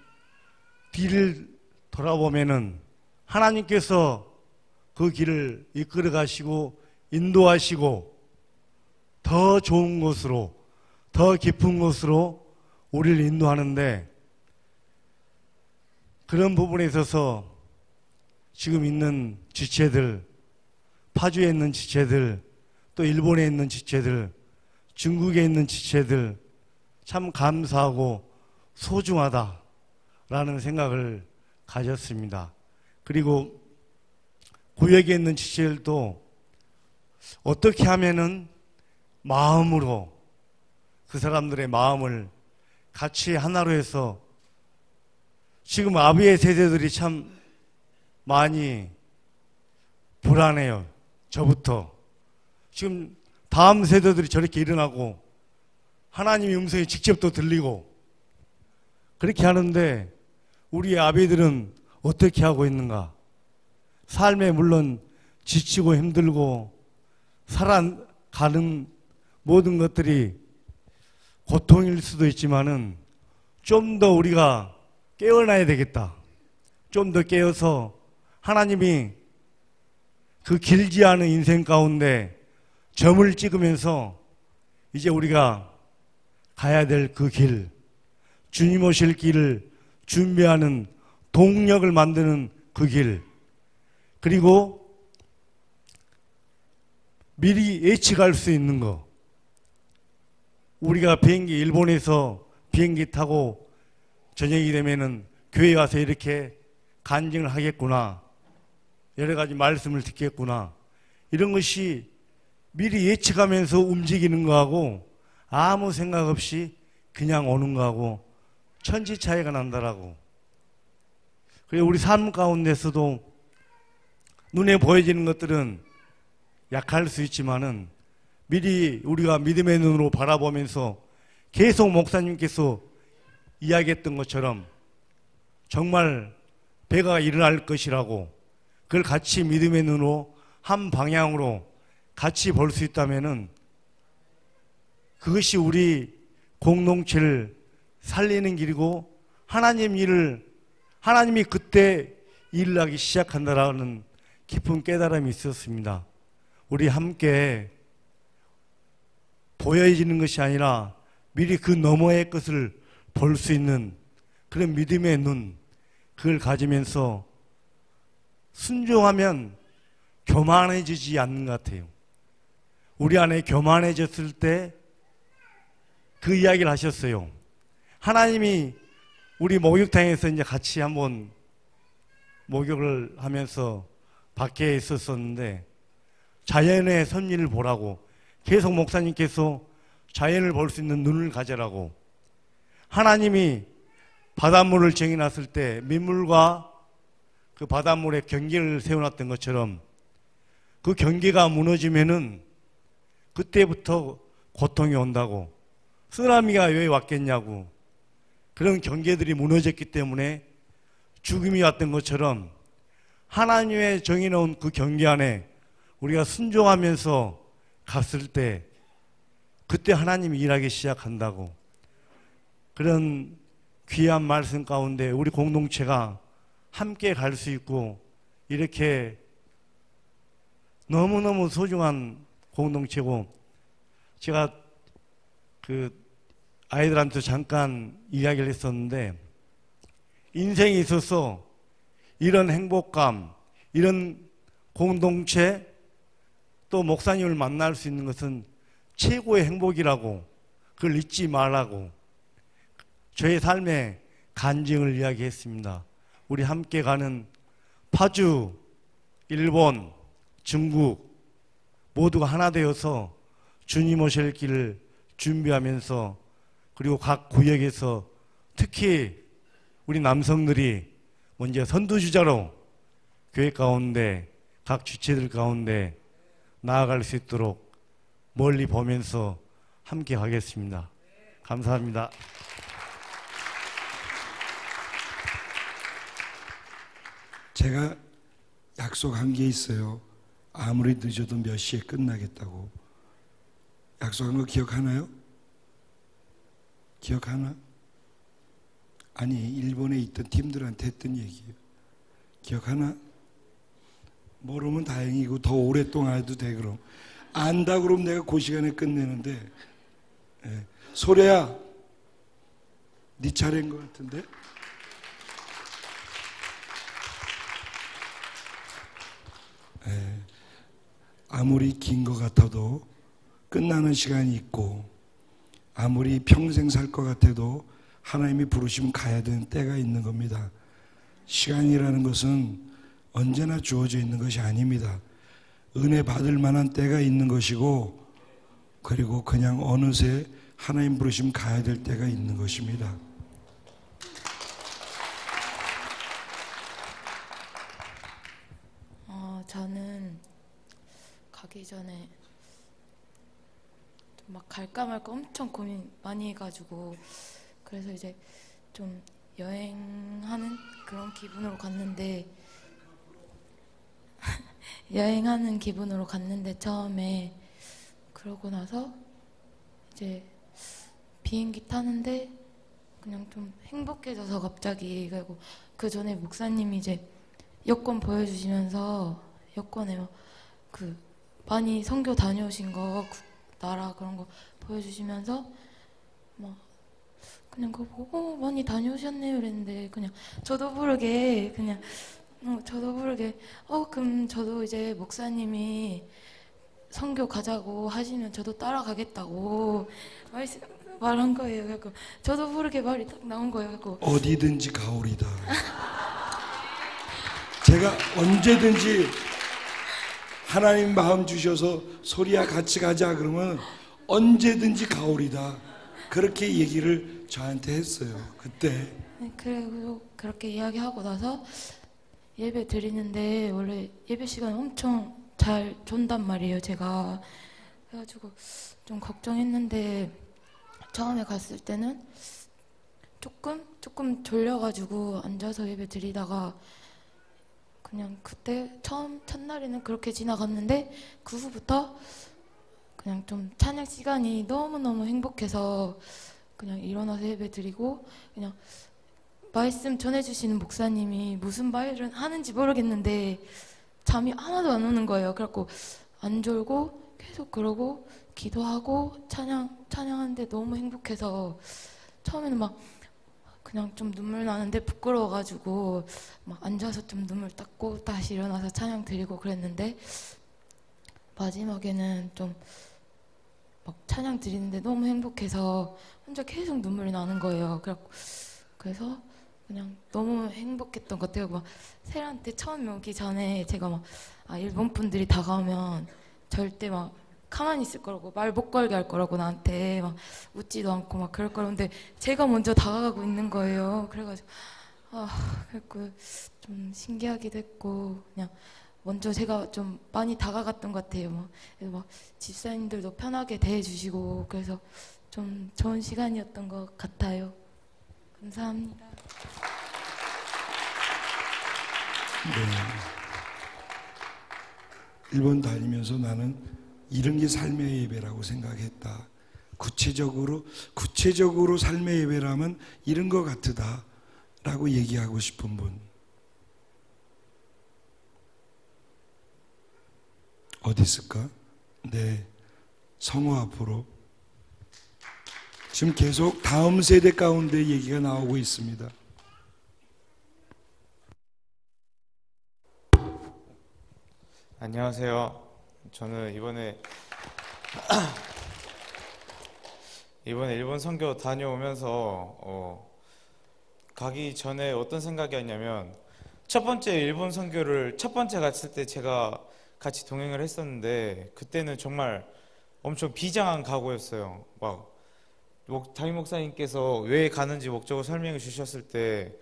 뒤를 돌아보면은 하나님께서 그 길을 이끌어 가시고 인도하시고 더 좋은 곳으로, 더 깊은 곳으로 우리를 인도하는데, 그런 부분에 있어서 지금 있는 지체들, 파주에 있는 지체들, 또 일본에 있는 지체들, 중국에 있는 지체들 참 감사하고 소중하다라는 생각을 가졌습니다. 그리고 구역에 있는 지체들도 어떻게 하면은 마음으로 그 사람들의 마음을 같이 하나로 해서 지금 아비의 세대들이 참 많이 불안해요. 저부터. 지금 다음 세대들이 저렇게 일어나고 하나님의 음성이 직접 또 들리고 그렇게 하는데 우리 아비들은 어떻게 하고 있는가? 삶에 물론 지치고 힘들고 살아가는 모든 것들이 고통일 수도 있지만은 좀 더 우리가 깨어나야 되겠다. 좀 더 깨어서 하나님이 그 길지 않은 인생 가운데 점을 찍으면서 이제 우리가 가야 될 그 길, 주님 오실 길을 준비하는 동력을 만드는 그 길, 그리고 미리 예측할 수 있는 거. 우리가 일본에서 비행기 타고 저녁이 되면은 교회 와서 이렇게 간증을 하겠구나. 여러 가지 말씀을 듣겠구나. 이런 것이 미리 예측하면서 움직이는 거하고 아무 생각 없이 그냥 오는 거하고 천지 차이가 난다라고. 그리고 우리 삶 가운데서도 눈에 보여지는 것들은 약할 수 있지만은 미리 우리가 믿음의 눈으로 바라보면서 계속 목사님께서 이야기했던 것처럼 정말 배가 일어날 것이라고 그걸 같이 믿음의 눈으로 한 방향으로 같이 볼 수 있다면은 그것이 우리 공동체를 살리는 길이고 하나님이 그때 일을 하기 시작한다라는 깊은 깨달음이 있었습니다. 우리 함께 보여지는 것이 아니라 미리 그 너머의 것을 볼 수 있는 그런 믿음의 눈, 그걸 가지면서 순종하면 교만해지지 않는 것 같아요. 우리 안에 교만해졌을 때 그 이야기를 하셨어요. 하나님이 우리 목욕탕에서 이제 같이 한번 목욕을 하면서 밖에 있었었는데 자연의 섭리를 보라고 계속 목사님께서 자연을 볼 수 있는 눈을 가져라고 하나님이 바닷물을 정해놨을 때 민물과 그 바닷물의 경계를 세워놨던 것처럼 그 경계가 무너지면은 그때부터 고통이 온다고 쓰나미가 왜 왔겠냐고 그런 경계들이 무너졌기 때문에 죽음이 왔던 것처럼 하나님의 정해놓은 그 경계 안에 우리가 순종하면서 갔을 때 그때 하나님이 일하기 시작한다고 그런 귀한 말씀 가운데 우리 공동체가 함께 갈 수 있고 이렇게 너무너무 소중한 공동체고 제가 그 아이들한테 잠깐 이야기를 했었는데 인생에 있어서 이런 행복감, 이런 공동체 또 목사님을 만날 수 있는 것은 최고의 행복이라고 그걸 잊지 말라고 저의 삶의 간증을 이야기했습니다. 우리 함께 가는 파주, 일본, 중국 모두가 하나 되어서 주님 오실 길을 준비하면서 그리고 각 구역에서 특히 우리 남성들이 먼저 선두주자로 교회 가운데 각 주체들 가운데 나아갈 수 있도록 멀리 보면서 함께 하겠습니다. 감사합니다. 제가 약속한 게 있어요. 아무리 늦어도 몇 시에 끝나겠다고. 약속한 거 기억하나요? 기억하나? 아니, 일본에 있던 팀들한테 했던 얘기예요. 기억하나? 모르면 다행이고 더 오랫동안 해도 돼. 그럼 안다 그러면 내가 그 시간에 끝내는데. 예. 소래야, 네 차례인 것 같은데? 예. 아무리 긴 것 같아도 끝나는 시간이 있고, 아무리 평생 살 것 같아도 하나님이 부르시면 가야 되는 때가 있는 겁니다. 시간이라는 것은 언제나 주어져 있는 것이 아닙니다. 은혜 받을 만한 때가 있는 것이고, 그리고 그냥 어느새 하나님 부르시면 가야 될 때가 있는 것입니다. 저는 가기 전에 막 갈까 말까 엄청 고민 많이 해가지고, 그래서 이제 좀 여행하는 그런 기분으로 갔는데 여행하는 기분으로 갔는데 처음에, 그러고 나서 이제 비행기 타는데 그냥 좀 행복해져서 갑자기. 그리고 그 전에 목사님이 이제 여권 보여주시면서 여권에 그 많이 선교 다녀오신 거, 나라 그런 거 보여주시면서 막 그냥 그거 보고 많이 다녀오셨네요 그랬는데, 그냥 저도 모르게 그럼 저도 이제 목사님이 선교 가자고 하시면 저도 따라가겠다고 말한 거예요. 그래서 저도 모르게 말이 딱 나온 거예요. 그래서 어디든지 가오리다. 제가 언제든지 하나님 마음 주셔서 소리야 같이 가자 그러면 언제든지 가오리다. 그렇게 얘기를 저한테 했어요. 그때. 네, 그리고 그렇게 이야기하고 나서 예배 드리는데, 원래 예배 시간 엄청 잘 존단 말이에요, 제가. 그래가지고 좀 걱정했는데, 처음에 갔을 때는 조금 졸려가지고 앉아서 예배 드리다가 그냥 그때 첫날에는 그렇게 지나갔는데, 그 후부터 그냥 좀 찬양 시간이 너무너무 행복해서 그냥 일어나서 예배 드리고, 그냥 말씀 전해주시는 목사님이 무슨 말을 하는지 모르겠는데 잠이 하나도 안 오는 거예요. 그래갖고 안 졸고 계속 그러고 기도하고 찬양하는데 너무 행복해서 처음에는 막 그냥 좀 눈물 나는데 부끄러워가지고 막 앉아서 좀 눈물 닦고 다시 일어나서 찬양 드리고 그랬는데, 마지막에는 좀 막 찬양 드리는데 너무 행복해서 혼자 계속 눈물이 나는 거예요. 그래서 그냥 너무 행복했던 것 같아요. 막 세란테 처음 오기 전에 제가 막 일본 분들이 다가오면 절대 막 가만히 있을 거라고, 말 못 걸게 할 거라고, 나한테 막 웃지도 않고 막 그럴 거라는데 제가 먼저 다가가고 있는 거예요. 그래가지고 그래갖고 좀 신기하기도 했고, 그냥 먼저 제가 좀 많이 다가갔던 것 같아요. 그래서 막 집사님들도 편하게 대해주시고, 그래서 좀 좋은 시간이었던 것 같아요. 감사합니다. 네. 일본 다니면서 나는 이런 게 삶의 예배라고 생각했다. 구체적으로 삶의 예배라면 이런 것 같으다라고 얘기하고 싶은 분 어디 있을까? 네, 성호 앞으로. 지금 계속 다음 세대 가운데 얘기가 나오고 있습니다. 안녕하세요. 저는 이번에 일본 선교 다녀오면서 가기 전에 어떤 생각이었냐면, 첫 번째 일본 선교를 첫 번째 갔을 때 제가 같이 동행을 했었는데, 그때는 정말 엄청 비장한 각오였어요. 막 담임 목사님께서 왜 가는지 목적을 설명해 주셨을 때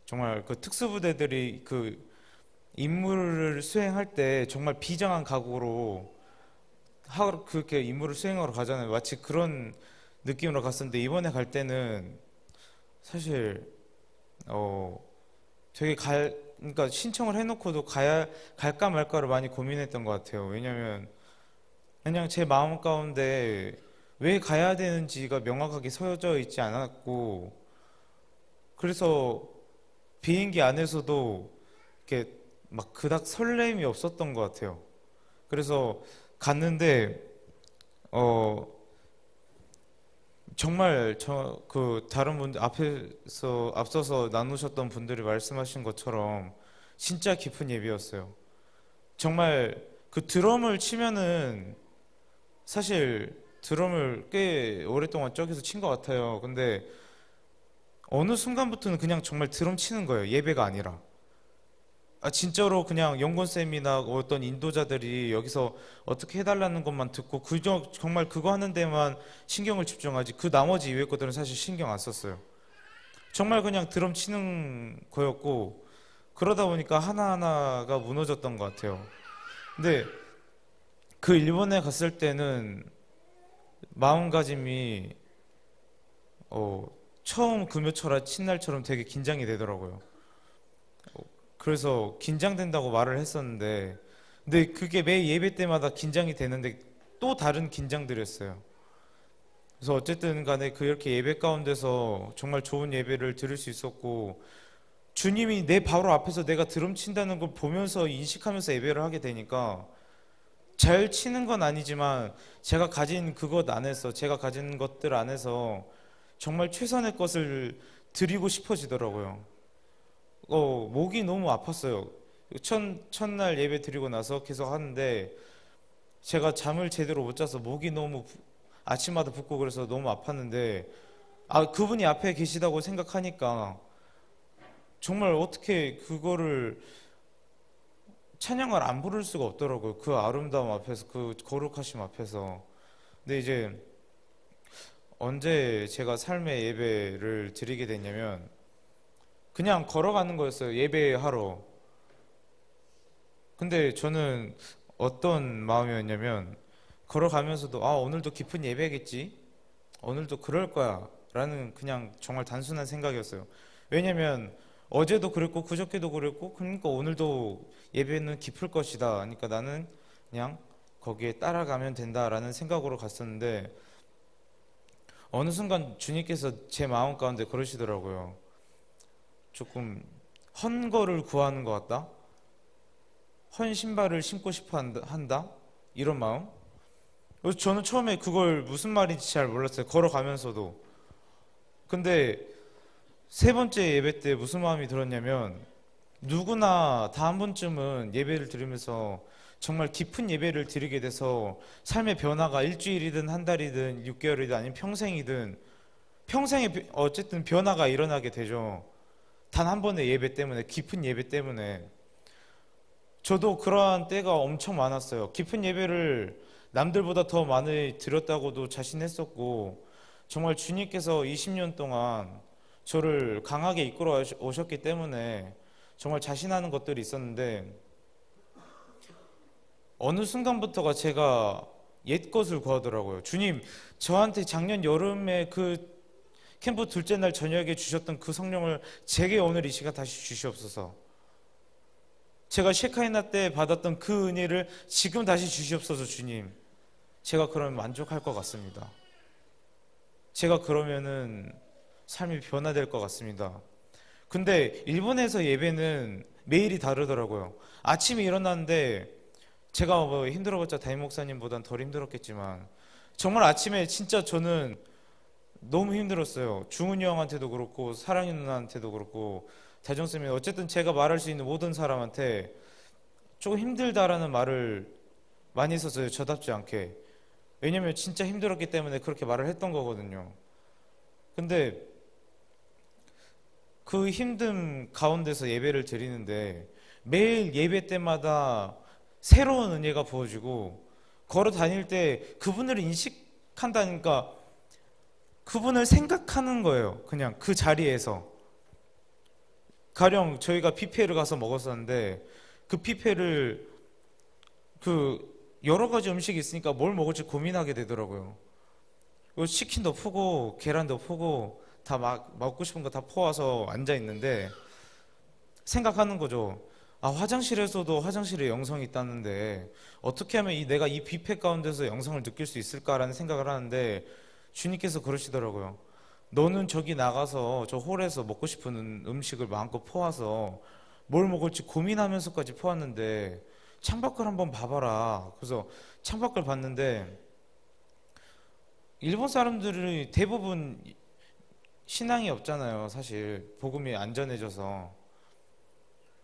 정말 그 특수부대들이 그 임무를 수행할 때 정말 비장한 각오로 그렇게 임무를 수행하러 가잖아요. 마치 그런 느낌으로 갔었는데, 이번에 갈 때는 사실 되게 그러니까 신청을 해놓고도 갈까 말까를 많이 고민했던 것 같아요. 왜냐면 그냥 제 마음 가운데 왜 가야 되는지가 명확하게 서져 있지 않았고, 그래서 비행기 안에서도 이렇게 막 그닥 설렘이 없었던 것 같아요. 그래서 갔는데 정말 그 다른 분들 앞서서 나누셨던 분들이 말씀하신 것처럼 진짜 깊은 예배였어요. 정말 그 드럼을 치면은 사실 드럼을 꽤 오랫동안 저기서 친 것 같아요. 근데 어느 순간부터는 그냥 정말 드럼 치는 거예요. 예배가 아니라. 진짜로 그냥 영곤쌤이나 어떤 인도자들이 여기서 어떻게 해달라는 것만 듣고 정말 그거 하는 데만 신경을 집중하지 그 나머지 이외의 것들은 사실 신경 안 썼어요. 정말 그냥 드럼 치는 거였고 그러다 보니까 하나하나가 무너졌던 것 같아요. 근데 그 일본에 갔을 때는 마음가짐이 처음 금요철화 친 날처럼 되게 긴장이 되더라고요. 그래서 긴장된다고 말을 했었는데 근데 그게 매 예배 때마다 긴장이 되는데 또 다른 긴장들이었어요. 그래서 어쨌든 간에 그렇게 예배 가운데서 정말 좋은 예배를 드릴 수 있었고 주님이 내 바로 앞에서 내가 드럼 친다는 걸 보면서 인식하면서 예배를 하게 되니까 잘 치는 건 아니지만 제가 가진 그것 안에서 제가 가진 것들 안에서 정말 최선의 것을 드리고 싶어지더라고요. 목이 너무 아팠어요. 첫날 예배 드리고 나서 계속 하는데 제가 잠을 제대로 못 자서 목이 너무 아침마다 붓고 그래서 너무 아팠는데 그분이 앞에 계시다고 생각하니까 정말 어떻게 그거를 찬양을 안 부를 수가 없더라고요. 그 아름다움 앞에서 그 거룩하심 앞에서. 근데 이제 언제 제가 삶의 예배를 드리게 됐냐면 그냥 걸어가는 거였어요. 예배하러. 근데 저는 어떤 마음이었냐면 걸어가면서도 오늘도 깊은 예배겠지? 오늘도 그럴 거야 라는 그냥 정말 단순한 생각이었어요. 왜냐면 어제도 그랬고 그저께도 그랬고 그러니까 오늘도 예배는 깊을 것이다. 그러니까 나는 그냥 거기에 따라가면 된다라는 생각으로 갔었는데 어느 순간 주님께서 제 마음 가운데 그러시더라고요. 조금 헌 거를 구하는 것 같다? 헌 신발을 신고 싶어 한다? 이런 마음? 그래서 저는 처음에 그걸 무슨 말인지 잘 몰랐어요. 걸어가면서도. 근데 세 번째 예배 때 무슨 마음이 들었냐면 누구나 다 한 번쯤은 예배를 드리면서 정말 깊은 예배를 드리게 돼서 삶의 변화가 일주일이든 한 달이든 6개월이든 아니면 평생이든 평생에 어쨌든 변화가 일어나게 되죠. 단 한 번의 예배 때문에, 깊은 예배 때문에. 저도 그러한 때가 엄청 많았어요. 깊은 예배를 남들보다 더 많이 드렸다고도 자신했었고 정말 주님께서 20년 동안 저를 강하게 이끌어 오셨기 때문에 정말 자신하는 것들이 있었는데 어느 순간부터가 제가 옛 것을 구하더라고요. 주님, 저한테 작년 여름에 그 캠프 둘째 날 저녁에 주셨던 그 성령을 제게 오늘 이 시간 다시 주시옵소서. 제가 셰카이나 때 받았던 그 은혜를 지금 다시 주시옵소서. 주님, 제가 그러면 만족할 것 같습니다. 제가 그러면은 삶이 변화될 것 같습니다. 근데 일본에서 예배는 매일이 다르더라고요. 아침에 일어났는데 제가 뭐 힘들어봤자 담임 목사님보단 덜 힘들었겠지만 정말 아침에 진짜 저는 너무 힘들었어요. 중훈이 형한테도 그렇고 사랑이 누나한테도 그렇고 대정쌤이 어쨌든 제가 말할 수 있는 모든 사람한테 조금 힘들다라는 말을 많이 했었어요. 저답지 않게. 왜냐면 진짜 힘들었기 때문에 그렇게 말을 했던 거거든요. 근데 그 힘듦 가운데서 예배를 드리는데 매일 예배 때마다 새로운 은혜가 부어지고 걸어 다닐 때 그분을 인식한다니까 그분을 생각하는 거예요. 그냥 그 자리에서. 가령 저희가 뷔페를 가서 먹었었는데 그 뷔페를 여러 가지 음식이 있으니까 뭘 먹을지 고민하게 되더라고요. 치킨도 푸고 계란도 푸고 다 막 먹고 싶은 거 다 퍼와서 앉아 있는데 생각하는 거죠. 화장실에서도 화장실에 영성이 있다는데 어떻게 하면 내가 이 뷔페 가운데서 영성을 느낄 수 있을까라는 생각을 하는데 주님께서 그러시더라고요. 너는 저기 나가서 저 홀에서 먹고 싶은 음식을 마음껏 퍼와서 뭘 먹을지 고민하면서까지 퍼왔는데 창밖을 한번 봐봐라. 그래서 창밖을 봤는데 일본 사람들이 대부분 신앙이 없잖아요. 사실 복음이 안 전해져서.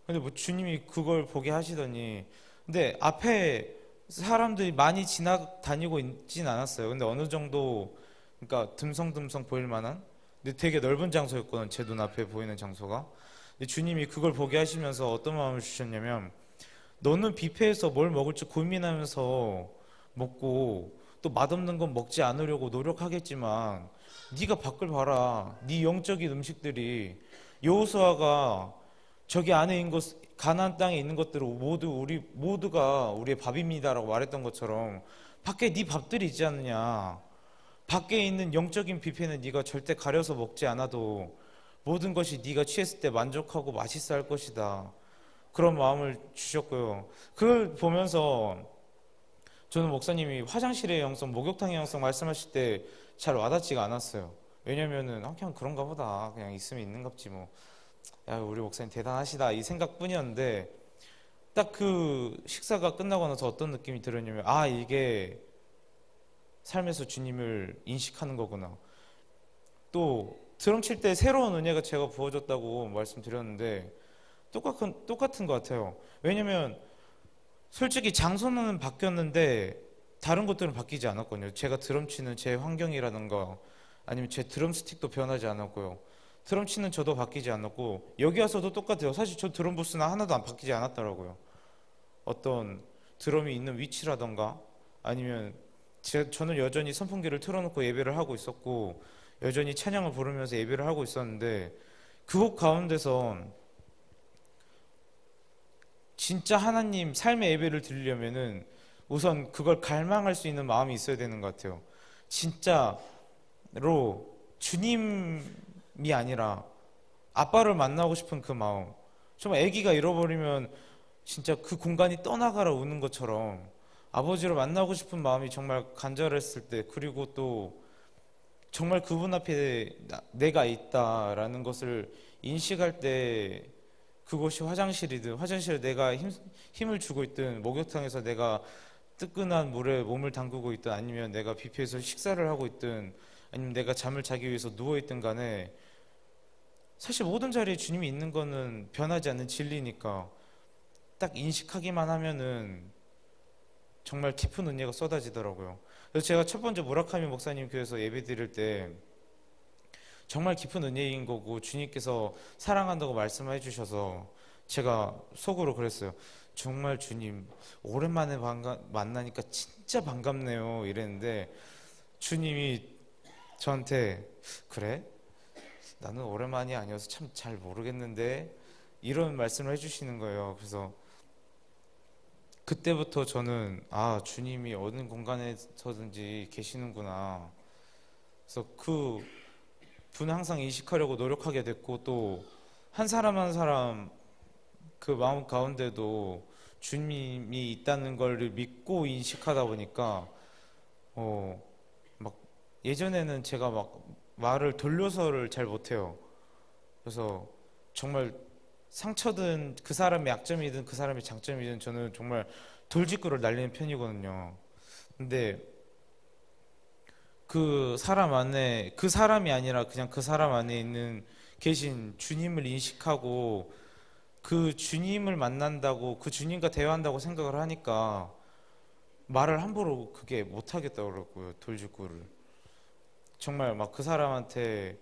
근데 뭐 주님이 그걸 보게 하시더니 근데 앞에 사람들이 많이 지나다니고 있진 않았어요. 근데 어느 정도 그러니까 듬성듬성 보일 만한 근데 되게 넓은 장소였거든. 제 눈앞에 보이는 장소가. 근데 주님이 그걸 보게 하시면서 어떤 마음을 주셨냐면 너는 뷔페에서 뭘 먹을지 고민하면서 먹고 또 맛없는 건 먹지 않으려고 노력하겠지만 네가 밖을 봐라. 네 영적인 음식들이 여호수아가 저기 안에 있는 것 가나안 땅에 있는 것들을 모두가 우리의 밥입니다라고 말했던 것처럼 밖에 네 밥들이 있지 않느냐. 밖에 있는 영적인 뷔페는 네가 절대 가려서 먹지 않아도 모든 것이 네가 취했을 때 만족하고 맛있어 할 것이다. 그런 마음을 주셨고요. 그걸 보면서 저는 목사님이 화장실의 영성, 목욕탕의 영성 말씀하실 때 잘 와닿지가 않았어요. 왜냐면은 그냥 그런가 보다. 그냥 있으면 있는갑지 뭐. 야, 우리 목사님 대단하시다 이 생각뿐이었는데 딱 그 식사가 끝나고 나서 어떤 느낌이 들었냐면 이게 삶에서 주님을 인식하는 거구나. 또 드럼 칠 때 새로운 은혜가 제가 부어졌다고 말씀드렸는데 똑같은 것 같아요. 왜냐면 솔직히 장소는 바뀌었는데 다른 것들은 바뀌지 않았거든요. 제가 드럼 치는 제 환경이라든가 아니면 제 드럼 스틱도 변하지 않았고요. 드럼 치는 저도 바뀌지 않았고 여기 와서도 똑같아요. 사실 저 드럼 부스는 하나도 안 바뀌지 않았더라고요. 어떤 드럼이 있는 위치라든가 아니면 저는 여전히 선풍기를 틀어놓고 예배를 하고 있었고 여전히 찬양을 부르면서 예배를 하고 있었는데 그곳 가운데서 진짜 하나님 삶의 예배를 드리려면은 우선 그걸 갈망할 수 있는 마음이 있어야 되는 것 같아요. 진짜로 주님이 아니라 아빠를 만나고 싶은 그 마음. 정말 아기가 잃어버리면 진짜 그 공간이 떠나가라 우는 것처럼 아버지를 만나고 싶은 마음이 정말 간절했을 때 그리고 또 정말 그분 앞에 내가 있다라는 것을 인식할 때 그곳이 화장실이든 화장실에 내가 힘을 주고 있든 목욕탕에서 내가 뜨끈한 물에 몸을 담그고 있든 아니면 내가 뷔페에서 식사를 하고 있든 아니면 내가 잠을 자기 위해서 누워있든 간에 사실 모든 자리에 주님이 있는 거는 변하지 않는 진리니까 딱 인식하기만 하면은 정말 깊은 은혜가 쏟아지더라고요. 그래서 제가 첫 번째 무라카미 목사님 교회에서 예배 드릴 때 정말 깊은 은혜인 거고 주님께서 사랑한다고 말씀해 주셔서 제가 속으로 그랬어요. 정말 주님 오랜만에 만나니까 진짜 반갑네요 이랬는데 주님이 저한테 그래? 나는 오랜만이 아니어서 참 잘 모르겠는데 이런 말씀을 해주시는 거예요. 그래서 그때부터 저는 주님이 어느 공간에서든지 계시는구나. 그래서 그 분을 항상 인식하려고 노력하게 됐고 또 한 사람 한 사람 그 마음 가운데도 주님이 있다는 걸 믿고 인식하다 보니까 막 예전에는 제가 막 말을 돌려서를 잘 못해요. 그래서 정말 상처든 그 사람의 약점이든 그 사람의 장점이든 저는 정말 돌직구를 날리는 편이거든요. 근데 그 사람 안에 그 사람이 아니라 그냥 그 사람 안에 계신 주님을 인식하고 그 주님을 만난다고 그 주님과 대화한다고 생각을 하니까 말을 함부로 그게 못 하겠더라고요. 돌직구를 정말 막 그 사람한테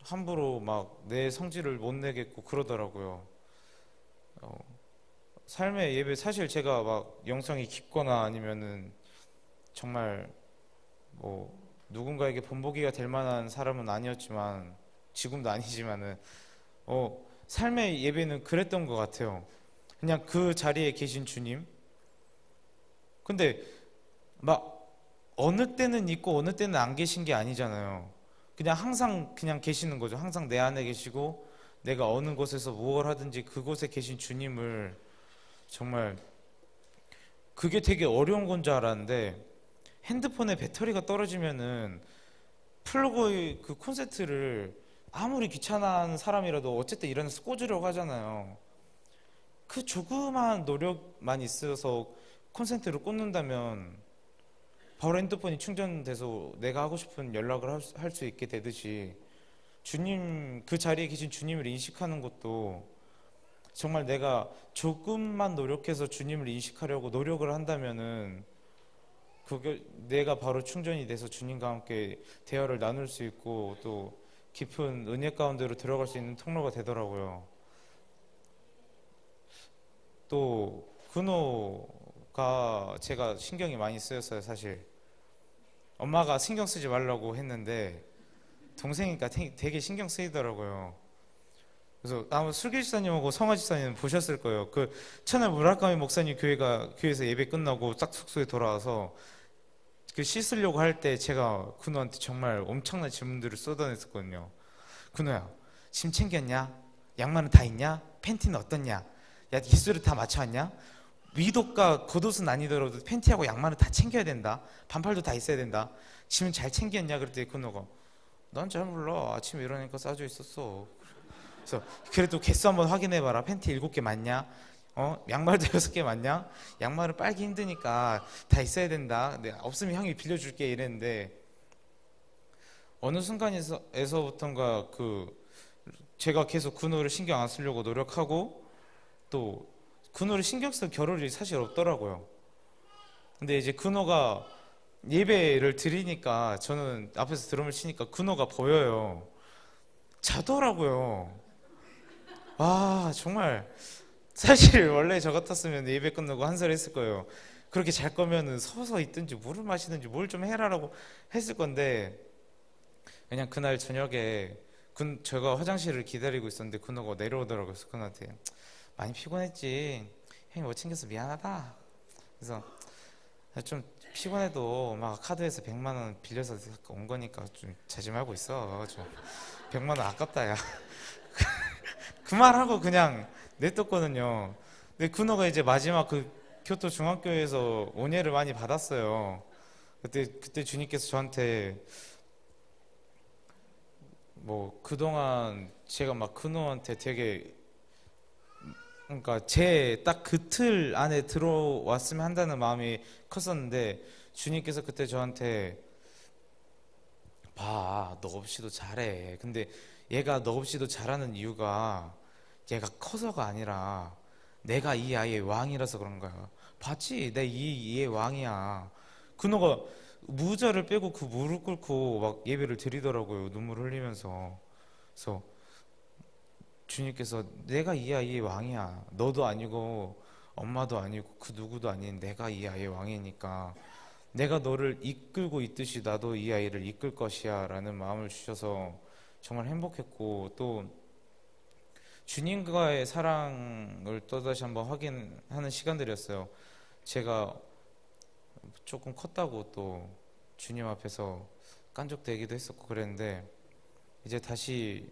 함부로 막 내 성질을 못 내겠고 그러더라고요. 삶의 예배 사실 제가 막 영성이 깊거나 아니면은 정말 뭐 누군가에게 본보기가 될 만한 사람은 아니었지만 지금도 아니지만은 삶의 예배는 그랬던 것 같아요. 그냥 그 자리에 계신 주님. 근데 막 어느 때는 있고 어느 때는 안 계신 게 아니잖아요. 그냥 항상 그냥 계시는 거죠. 항상 내 안에 계시고 내가 어느 곳에서 무엇을 하든지 그곳에 계신 주님을 정말 그게 되게 어려운 건 줄 알았는데 핸드폰에 배터리가 떨어지면은 플러그의 그 콘센트를 아무리 귀찮아하는 사람이라도 어쨌든 일어나서 꽂으려고 하잖아요. 그 조그마한 노력만 있어서 콘센트를 꽂는다면 바로 핸드폰이 충전돼서 내가 하고 싶은 연락을 할 수 있게 되듯이 주님 그 자리에 계신 주님을 인식하는 것도 정말 내가 조금만 노력해서 주님을 인식하려고 노력을 한다면은 그게 내가 바로 충전이 돼서 주님과 함께 대화를 나눌 수 있고 또 깊은 은혜 가운데로 들어갈 수 있는 통로가 되더라고요. 또 근호가 제가 신경이 많이 쓰였어요. 사실 엄마가 신경 쓰지 말라고 했는데 동생이니까 되게 신경 쓰이더라고요. 그래서 아마 술기 집사님하고 성화 집사님 보셨을 거예요. 그 천안 무라카미 목사님 교회에서 예배 끝나고 딱 숙소에 돌아와서 그 씻으려고 할 때 제가 근호한테 정말 엄청난 질문들을 쏟아냈었거든요. 근호야, 짐 챙겼냐? 양말은 다 있냐? 팬티는 어떻냐? 야, 입술을 다 맞춰왔냐? 위옷과 겉옷은 아니더라도 팬티하고 양말은 다 챙겨야 된다. 반팔도 다 있어야 된다. 짐은 잘 챙겼냐? 그랬더니 근호가 난 잘 몰라. 아침에 일어나니까 싸져 있었어. 그래서 그래도 개수 한번 확인해봐라. 팬티 7개 맞냐? 양말도 6개 맞냐? 양말은 빨기 힘드니까 다 있어야 된다. 네, 없으면 형이 빌려줄게 이랬는데 어느 순간에서부턴가 제가 계속 근호를 신경 안 쓰려고 노력하고 또 근호를 신경 쓸 겨를이 사실 없더라고요. 근데 이제 근호가 예배를 드리니까 저는 앞에서 드럼을 치니까 근호가 보여요. 자더라고요. 와, 정말 사실 원래 저 같았으면 예배 끝나고 한소리 했을 거예요. 그렇게 잘 거면은 서서 있든지 물을 마시든지 뭘 좀 해라라고 했을 건데 그냥 그날 저녁에 제가 화장실을 기다리고 있었는데 근호가 내려오더라고요. 그래서 근호한테 많이 피곤했지. 형이 못 챙겨서 미안하다. 그래서 좀 피곤해도 막 카드에서 100만 원 빌려서 온 거니까 좀 자제하고 있어. 좀 100만 원 아깝다 야. 그 말하고 그냥 냈었거든요. 근데 근호가 이제 마지막 교토 중학교에서 온예를 많이 받았어요. 그때 주님께서 저한테 뭐 그동안 제가 막 근호한테 되게 그러니까 제 딱 그 틀 안에 들어왔으면 한다는 마음이 컸었는데 주님께서 그때 저한테 봐, 너 없이도 잘해. 근데 얘가 너 없이도 잘하는 이유가 얘가 커서가 아니라 내가 이 아이의 왕이라서 그런 거야. 봤지? 내 이 왕이야. 근호가 무자를 빼고 그 무릎 꿇고 막 예배를 드리더라고요. 눈물 흘리면서. 그래서 주님께서 내가 이 아이의 왕이야. 너도 아니고 엄마도 아니고 그 누구도 아닌 내가 이 아이의 왕이니까 내가 너를 이끌고 있듯이 나도 이 아이를 이끌 것이야 라는 마음을 주셔서 정말 행복했고 또 주님과의 사랑을 또다시 한번 확인하는 시간들이었어요. 제가 조금 컸다고 또 주님 앞에서 깐족되기도 했었고 그랬는데 이제 다시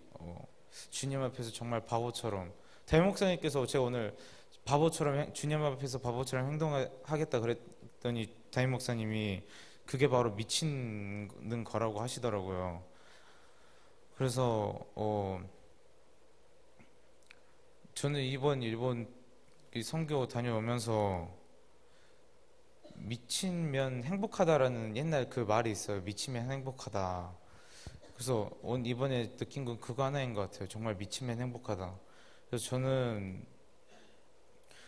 주님 앞에서 정말 바보처럼 담임 목사님께서 제가 오늘 바보처럼 주님 앞에서 바보처럼 행동하겠다 그랬더니 담임 목사님이 그게 바로 미치는 거라고 하시더라고요. 그래서 저는 이번 일본 선교 다녀오면서 미치면 행복하다라는 옛날 그 말이 있어요. 미치면 행복하다. 그래서 이번에 느낀 건 그거 하나인 것 같아요. 정말 미치면 행복하다. 그래서 저는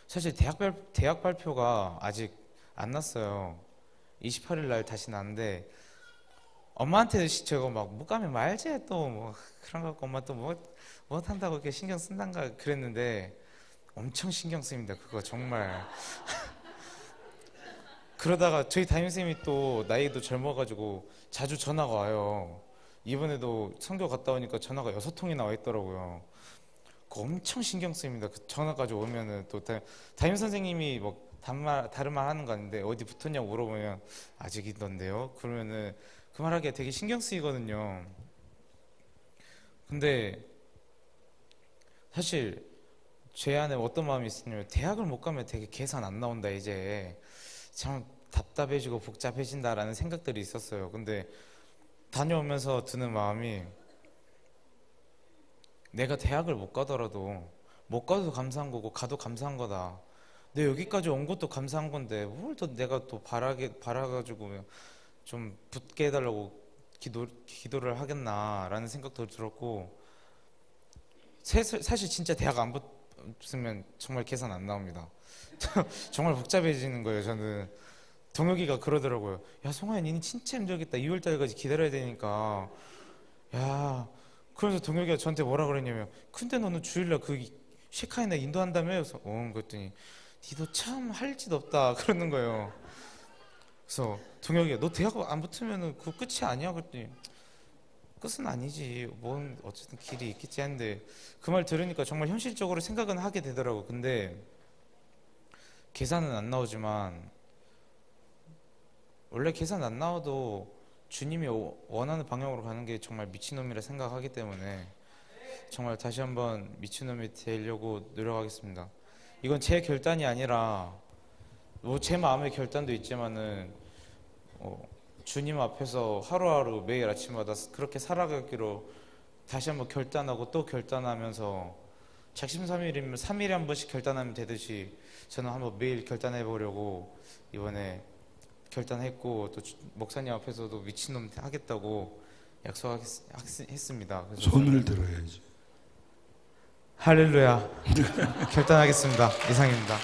사실 대학 발표가 아직 안 났어요. 28일 날 다시 나는데 엄마한테 제가 막 못 가면 말지 또 뭐 그런 거 갖고 엄마 또 뭐 한다고 이렇게 신경 쓴단가 그랬는데 엄청 신경 쓰입니다. 그거 정말. 그러다가 저희 담임선생님이 또 나이도 젊어가지고 자주 전화가 와요. 이번에도 선교 갔다 오니까 전화가 6통이나 와 있더라고요. 그거 엄청 신경 쓰입니다. 그 전화까지 오면은 또 담임 선생님이 뭐 다른 말 하는 거 아닌데 어디 붙었냐고 물어보면 아직 있던데요. 그러면은 그 말하기가 되게 신경 쓰이거든요. 근데 사실 제 안에 어떤 마음이 있었냐면 대학을 못 가면 되게 계산 안 나온다 이제 참 답답해지고 복잡해진다라는 생각들이 있었어요. 근데 다녀오면서 드는 마음이 내가 대학을 못 가더라도 못 가도 감사한 거고 가도 감사한 거다. 내 여기까지 온 것도 감사한 건데 뭘 또 내가 또 바라가지고 좀 붙게 해달라고 기도를 하겠나라는 생각도 들었고 사실 진짜 대학 없으면 정말 계산 안 나옵니다. 정말 복잡해지는 거예요. 저는 동혁이가 그러더라고요. 야 송하연 니는 진짜 힘들겠다. 2월달까지 기다려야 되니까. 야 그래서 동혁이가 저한테 뭐라 그랬냐면 근데 너는 주일날 그 쉐카이나 인도한다며? 그래서 그랬더니 니도 참 할 짓 없다 그러는 거예요. 그래서 동혁이가 너 대학 안 붙으면 그거 끝이 아니야? 그랬더니 끝은 아니지. 뭔 어쨌든 길이 있겠지 했는데 그 말 들으니까 정말 현실적으로 생각은 하게 되더라고. 근데 계산은 안 나오지만 원래 계산 안 나와도 주님이 원하는 방향으로 가는 게 정말 미친놈이라 생각하기 때문에 정말 다시 한번 미친놈이 되려고 노력하겠습니다. 이건 제 결단이 아니라 뭐 제 마음의 결단도 있지만은 주님 앞에서 하루하루 매일 아침마다 그렇게 살아가기로 다시 한번 결단하고 또 결단하면서 작심삼일이면 3일에 한 번씩 결단하면 되듯이 저는 한번 매일 결단해 보려고 이번에 결단했고 또 목사님 앞에서도 미친놈 하겠다고 약속했습니다. 손을 들어야지. 할렐루야. 결단하겠습니다. 이상입니다.